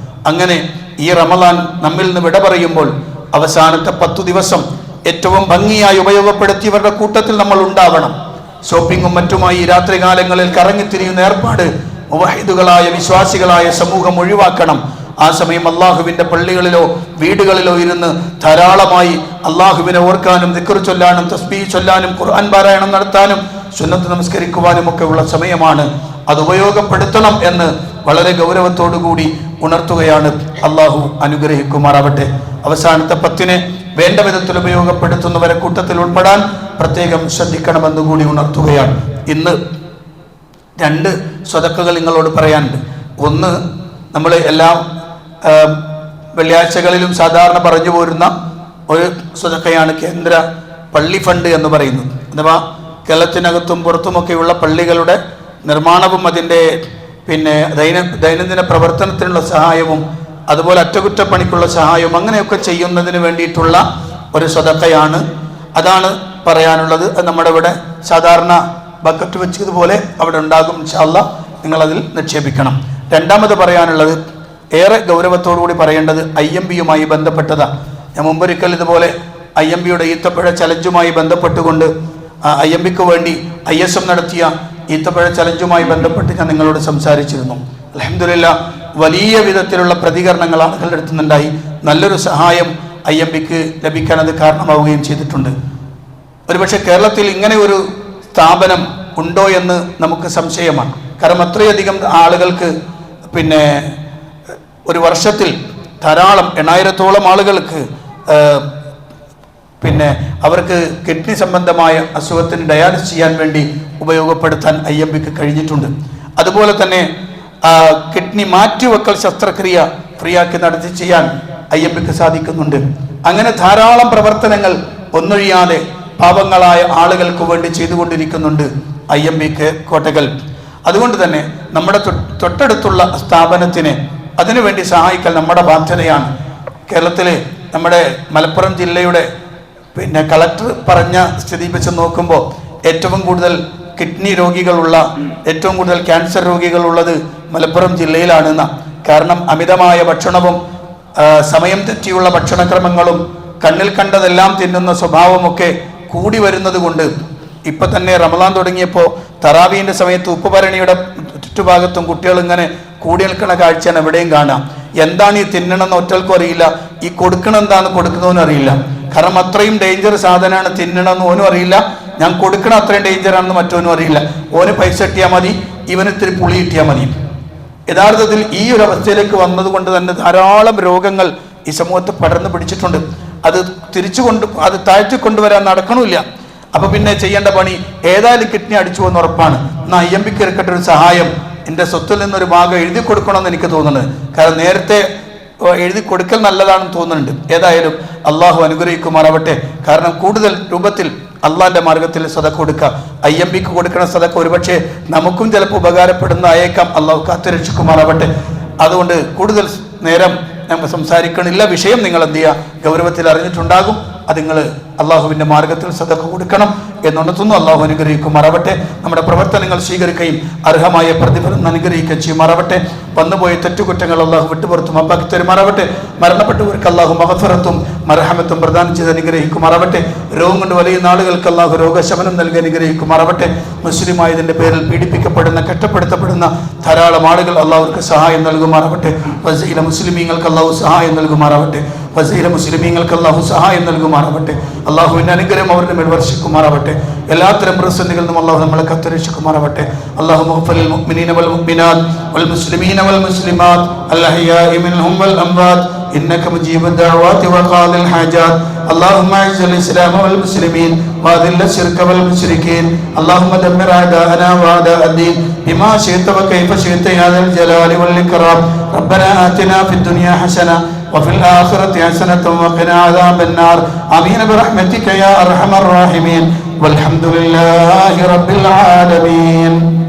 അങ്ങനെ ഈ റമദാൻ നമ്മിൽ നിന്ന് വിട പറയുമ്പോൾ അവസാനത്തെ 10 ദിവസം ഏറ്റവും ഭംഗിയായി ഉപയോഗപ്പെടുത്തിയവരുടെ കൂട്ടത്തിൽ നമ്മൾ ഉണ്ടാവണം. ഷോപ്പിങ്ങും മറ്റുമായി രാത്രികാലങ്ങളിൽ കറങ്ങിത്തിരിയുന്ന ഏർപ്പാട് മുവഹിദുകളായ വിശ്വാസികളായ സമൂഹം ഒഴിവാക്കണം. ആ സമയം അള്ളാഹുവിൻ്റെ പള്ളികളിലോ വീടുകളിലോ ഇരുന്ന് ധാരാളമായി അള്ളാഹുവിനെ ഓർക്കാനും ദിക്ർ ചൊല്ലാനും തസ്ബീഹ് ചൊല്ലാനും ഖുർആൻ പാരായണം നടത്താനും സുന്നത്ത് നമസ്കരിക്കുവാനും ഒക്കെ ഉള്ള സമയമാണ്. അത് ഉപയോഗപ്പെടുത്തണം എന്ന് വളരെ ഗൗരവത്തോടു കൂടി ഉണർത്തുകയാണ്. അള്ളാഹു അനുഗ്രഹിക്കുമാറാവട്ടെ. അവസാനത്തെ 10 വേണ്ട വിധത്തിൽ ഉപയോഗപ്പെടുത്തുന്നവരെ കൂട്ടത്തിൽ ഉൾപ്പെടാൻ പ്രത്യേകം ശ്രദ്ധിക്കണമെന്ന് കൂടി ഉണർത്തുകയാണ്. ഇന്ന് 2 സ്വതക്കകൾ നിങ്ങളോട് പറയാനുണ്ട്. ഒന്ന്, നമ്മൾ എല്ലാ വെള്ളിയാഴ്ചകളിലും സാധാരണ പറഞ്ഞു പോരുന്ന ഒരു സ്വതക്കയാണ് കേന്ദ്ര പള്ളി ഫണ്ട് എന്ന് പറയുന്നത്. അഥവാ കേരളത്തിനകത്തും പുറത്തുമൊക്കെയുള്ള പള്ളികളുടെ നിർമ്മാണവും അതിൻ്റെ ദൈനംദിന പ്രവർത്തനത്തിനുള്ള സഹായവും അതുപോലെ അറ്റകുറ്റപ്പണിക്കുള്ള സഹായവും അങ്ങനെയൊക്കെ ചെയ്യുന്നതിന് വേണ്ടിയിട്ടുള്ള ഒരു സ്വതക്കയാണ്. അതാണ് പറയാനുള്ളത്. നമ്മുടെ ഇവിടെ സാധാരണ ബക്കറ്റ് വെച്ചതുപോലെ അവിടെ ഉണ്ടാകും. ഇൻഷാ അല്ലാഹ് നിങ്ങളതിൽ നിക്ഷേപിക്കണം. രണ്ടാമത് പറയാനുള്ളത് ഏറെ ഗൗരവത്തോടുകൂടി പറയേണ്ടത് IMB-യുമായി ബന്ധപ്പെട്ടതാണ്. ഞാൻ മുമ്പൊരിക്കൽ ഇതുപോലെ IMB-യുടെ ഈത്തപ്പഴ ചലഞ്ചുമായി ബന്ധപ്പെട്ടുകൊണ്ട് IMB-ക്ക് വേണ്ടി ISM നടത്തിയ ഈത്തപ്പഴ ചലഞ്ചുമായി ബന്ധപ്പെട്ട് ഞാൻ നിങ്ങളോട് സംസാരിച്ചിരുന്നു. അൽഹംദുലില്ലാഹ് വലിയ വിധത്തിലുള്ള പ്രതികരണങ്ങൾ ആളുകളുടെ അടുത്തുനിന്നുണ്ടായി. നല്ലൊരു സഹായം IMB-ക്ക് ലഭിക്കാൻ അത് കാരണമാവുകയും ചെയ്തിട്ടുണ്ട്. ഒരുപക്ഷെ കേരളത്തിൽ ഇങ്ങനെ ഒരു സ്ഥാപനം ഉണ്ടോ എന്ന് നമുക്ക് സംശയമാണ്. കാരണം അത്രയധികം ആളുകൾക്ക് ഒരു വർഷത്തിൽ ധാരാളം 8000-ഓളം ആളുകൾക്ക് അവർക്ക് കിഡ്നി സംബന്ധമായ അസുഖത്തിന് ഡയാലിസിസ് ചെയ്യാൻ വേണ്ടി ഉപയോഗപ്പെടുത്താൻ IMB-ക്ക് കഴിഞ്ഞിട്ടുണ്ട്. അതുപോലെ തന്നെ കിഡ്നി മാറ്റിവെക്കൽ ശസ്ത്രക്രിയ ഫ്രീ ആക്കി നടത്തി ചെയ്യാൻ IMB-ക്ക് സാധിക്കുന്നുണ്ട്. അങ്ങനെ ധാരാളം പ്രവർത്തനങ്ങൾ ഒന്നൊഴിയാതെ പാവങ്ങളായ ആളുകൾക്ക് വേണ്ടി ചെയ്തുകൊണ്ടിരിക്കുന്നുണ്ട് IMB-ക്ക് കോട്ടകൾ. അതുകൊണ്ട് തന്നെ നമ്മുടെ തൊട്ടടുത്തുള്ള സ്ഥാപനത്തിനെ അതിനുവേണ്ടി സഹായിക്കൽ നമ്മുടെ ബാധ്യതയാണ്. കേരളത്തിൽ നമ്മുടെ മലപ്പുറം ജില്ലയുടെ കളക്ടർ പറഞ്ഞ സ്ഥിതി വെച്ച് നോക്കുമ്പോൾ ഏറ്റവും കൂടുതൽ കിഡ്നി രോഗികളുള്ള, ഏറ്റവും കൂടുതൽ ക്യാൻസർ രോഗികളുള്ളത് മലപ്പുറം ജില്ലയിലാണെന്ന. കാരണം അമിതമായ ഭക്ഷണവും സമയം തെറ്റിയുള്ള ഭക്ഷണക്രമങ്ങളും കണ്ണിൽ കണ്ടതെല്ലാം തിന്നുന്ന സ്വഭാവമൊക്കെ കൂടി വരുന്നത് കൊണ്ട് ഇപ്പം തന്നെ റമദാൻ തുടങ്ങിയപ്പോൾ തറാവീൻ്റെ സമയത്ത് ഉപ്പുഭരണിയുടെ ചുറ്റുഭാഗത്തും കുട്ടികൾ ഇങ്ങനെ കൂടി നിൽക്കുന്ന കാഴ്ചയാണ് എവിടെയും കാണാം. എന്താണ് ഈ തിന്നണമെന്ന് ഒറ്റൽക്കും അറിയില്ല, ഈ കൊടുക്കണം എന്താണെന്ന് കൊടുക്കുന്നവനും അറിയില്ല. കാരണം അത്രയും ഡേഞ്ചർ സാധനമാണ് തിന്നണമെന്ന് ഓനും അറിയില്ല, ഞാൻ കൊടുക്കണം അത്രയും ഡേഞ്ചറാണെന്ന് മറ്റോനും അറിയില്ല. ഓന് പൈസ കിട്ടിയാൽ മതി, ഇവന് ഇത്തിരി പുളി കിട്ടിയാൽ മതി. യഥാർത്ഥത്തിൽ ഈ ഒരു അവസ്ഥയിലേക്ക് വന്നതുകൊണ്ട് തന്നെ ധാരാളം രോഗങ്ങൾ ഈ സമൂഹത്തിൽ പടർന്നു പിടിച്ചിട്ടുണ്ട്. അത് അത് താഴ്ത്തിക്കൊണ്ടുവരാൻ നടക്കണമില്ല. അപ്പൊ പിന്നെ ചെയ്യേണ്ട പണി ഏതായാലും കിഡ്നി അടിച്ചു എന്ന് ഉറപ്പാണ്. എന്നാൽ IMB-ക്ക് ഇറക്കട്ടെ ഒരു സഹായം, എൻ്റെ സ്വത്തിൽ നിന്നൊരു ഭാഗം എഴുതി കൊടുക്കണമെന്ന് എനിക്ക് തോന്നുന്നത്. കാരണം നേരത്തെ എഴുതി കൊടുക്കൽ നല്ലതാണെന്ന് തോന്നുന്നുണ്ട്. ഏതായാലും അള്ളാഹു അനുഗ്രഹിക്കുമാറാവട്ടെ. കാരണം കൂടുതൽ രൂപത്തിൽ അള്ളാഹിൻ്റെ മാർഗത്തിൽ സദഖ കൊടുക്കുക. IMB-ക്ക് കൊടുക്കുന്ന സദഖ ഒരുപക്ഷെ നമുക്കും ചിലപ്പോൾ ഉപകാരപ്പെടുന്ന അയക്കാം. അള്ളാഹു കാത്തുരക്ഷിക്കുമാറാവട്ടെ. അതുകൊണ്ട് കൂടുതൽ നേരം നമ്മൾ സംസാരിക്കണില്ല. വിഷയം നിങ്ങൾ എന്ത് ചെയ്യുക, ഗൗരവത്തിൽ അറിഞ്ഞിട്ടുണ്ടാകും. അത് നിങ്ങൾ അള്ളാഹുവിൻ്റെ മാർഗത്തിൽ സദഖ കൊടുക്കണം എന്നുണർത്തുന്നു. അള്ളാഹു അനുഗ്രഹിക്കുമാറാവട്ടെ. നമ്മുടെ പ്രവർത്തനങ്ങൾ സ്വീകരിക്കുകയും അർഹമായ പ്രതിഫലം അനുഗ്രഹിക്കുകയും ചെയ്യുമാറാവട്ടെ. വന്നുപോയ തെറ്റുകുറ്റങ്ങൾ അള്ളാഹു വിട്ടുപുറത്തും അപ്പാക്കി തരുമാറാവട്ടെ. മരണപ്പെട്ടവർക്ക് അള്ളാഹു മഗ്ഫിറത്തും മർഹമത്തും പ്രദാനം ചെയ്ത് അനുഗ്രഹിക്കുമാറാവട്ടെ. രോഗം കൊണ്ട് വലിയ ആളുകൾക്ക് അള്ളാഹു രോഗശമനം നൽകി അനുഗ്രഹിക്കുമാറാവട്ടെ. മുസ്ലിമായതിൻ്റെ പേരിൽ പീഡിപ്പിക്കപ്പെടുന്ന കഷ്ടപ്പെടുത്തപ്പെടുന്ന ധാരാളം ആളുകൾ അള്ളാഹുർക്ക് സഹായം നൽകുമാറാവട്ടെ. വസീല മുസ്ലിമീങ്ങൾക്ക് അള്ളാഹു സഹായം നൽകുമാറാവട്ടെ. വസീല മുസ്ലിമീങ്ങൾക്ക് അള്ളാഹു സഹായം നൽകുമാറാവട്ടെ. അള്ളാഹുവിൻ്റെ അനുഗ്രഹം അവരുടെ മേൽ വർഷിക്കുമാറാവട്ടെ. എല്ലാത്തരം പ്രതിസന്ധികളിൽ നിന്നും അള്ളാഹു നമ്മളെ കാത്തുരക്ഷിക്കുമാറാവട്ടെ. അല്ലാഹു മഗ്ഫിറിൽ മുഅ്മിനീന വൽ മുഅ്മിനാത്ത് വൽ മുസ്ലിമീന വൽ മുസ്ലിമാത്ത് അൽ അഹ്യാഇ മിൻഹും വൽ അംവാത്ത് إنك مجيب الدعوات وقاضي الحاجات اللهم أعز الإسلام والمسلمين وأذل الشرك والمشركين اللهم دمر أعداءنا وأعداء الدين بما شئت وكيف شئت يا ذا الجلال والإكرام ربنا آتنا في الدنيا حسنة وفي الآخرة حسنة وقنا عذاب النار آمين برحمتك يا أرحم الراحمين والحمد لله رب العالمين.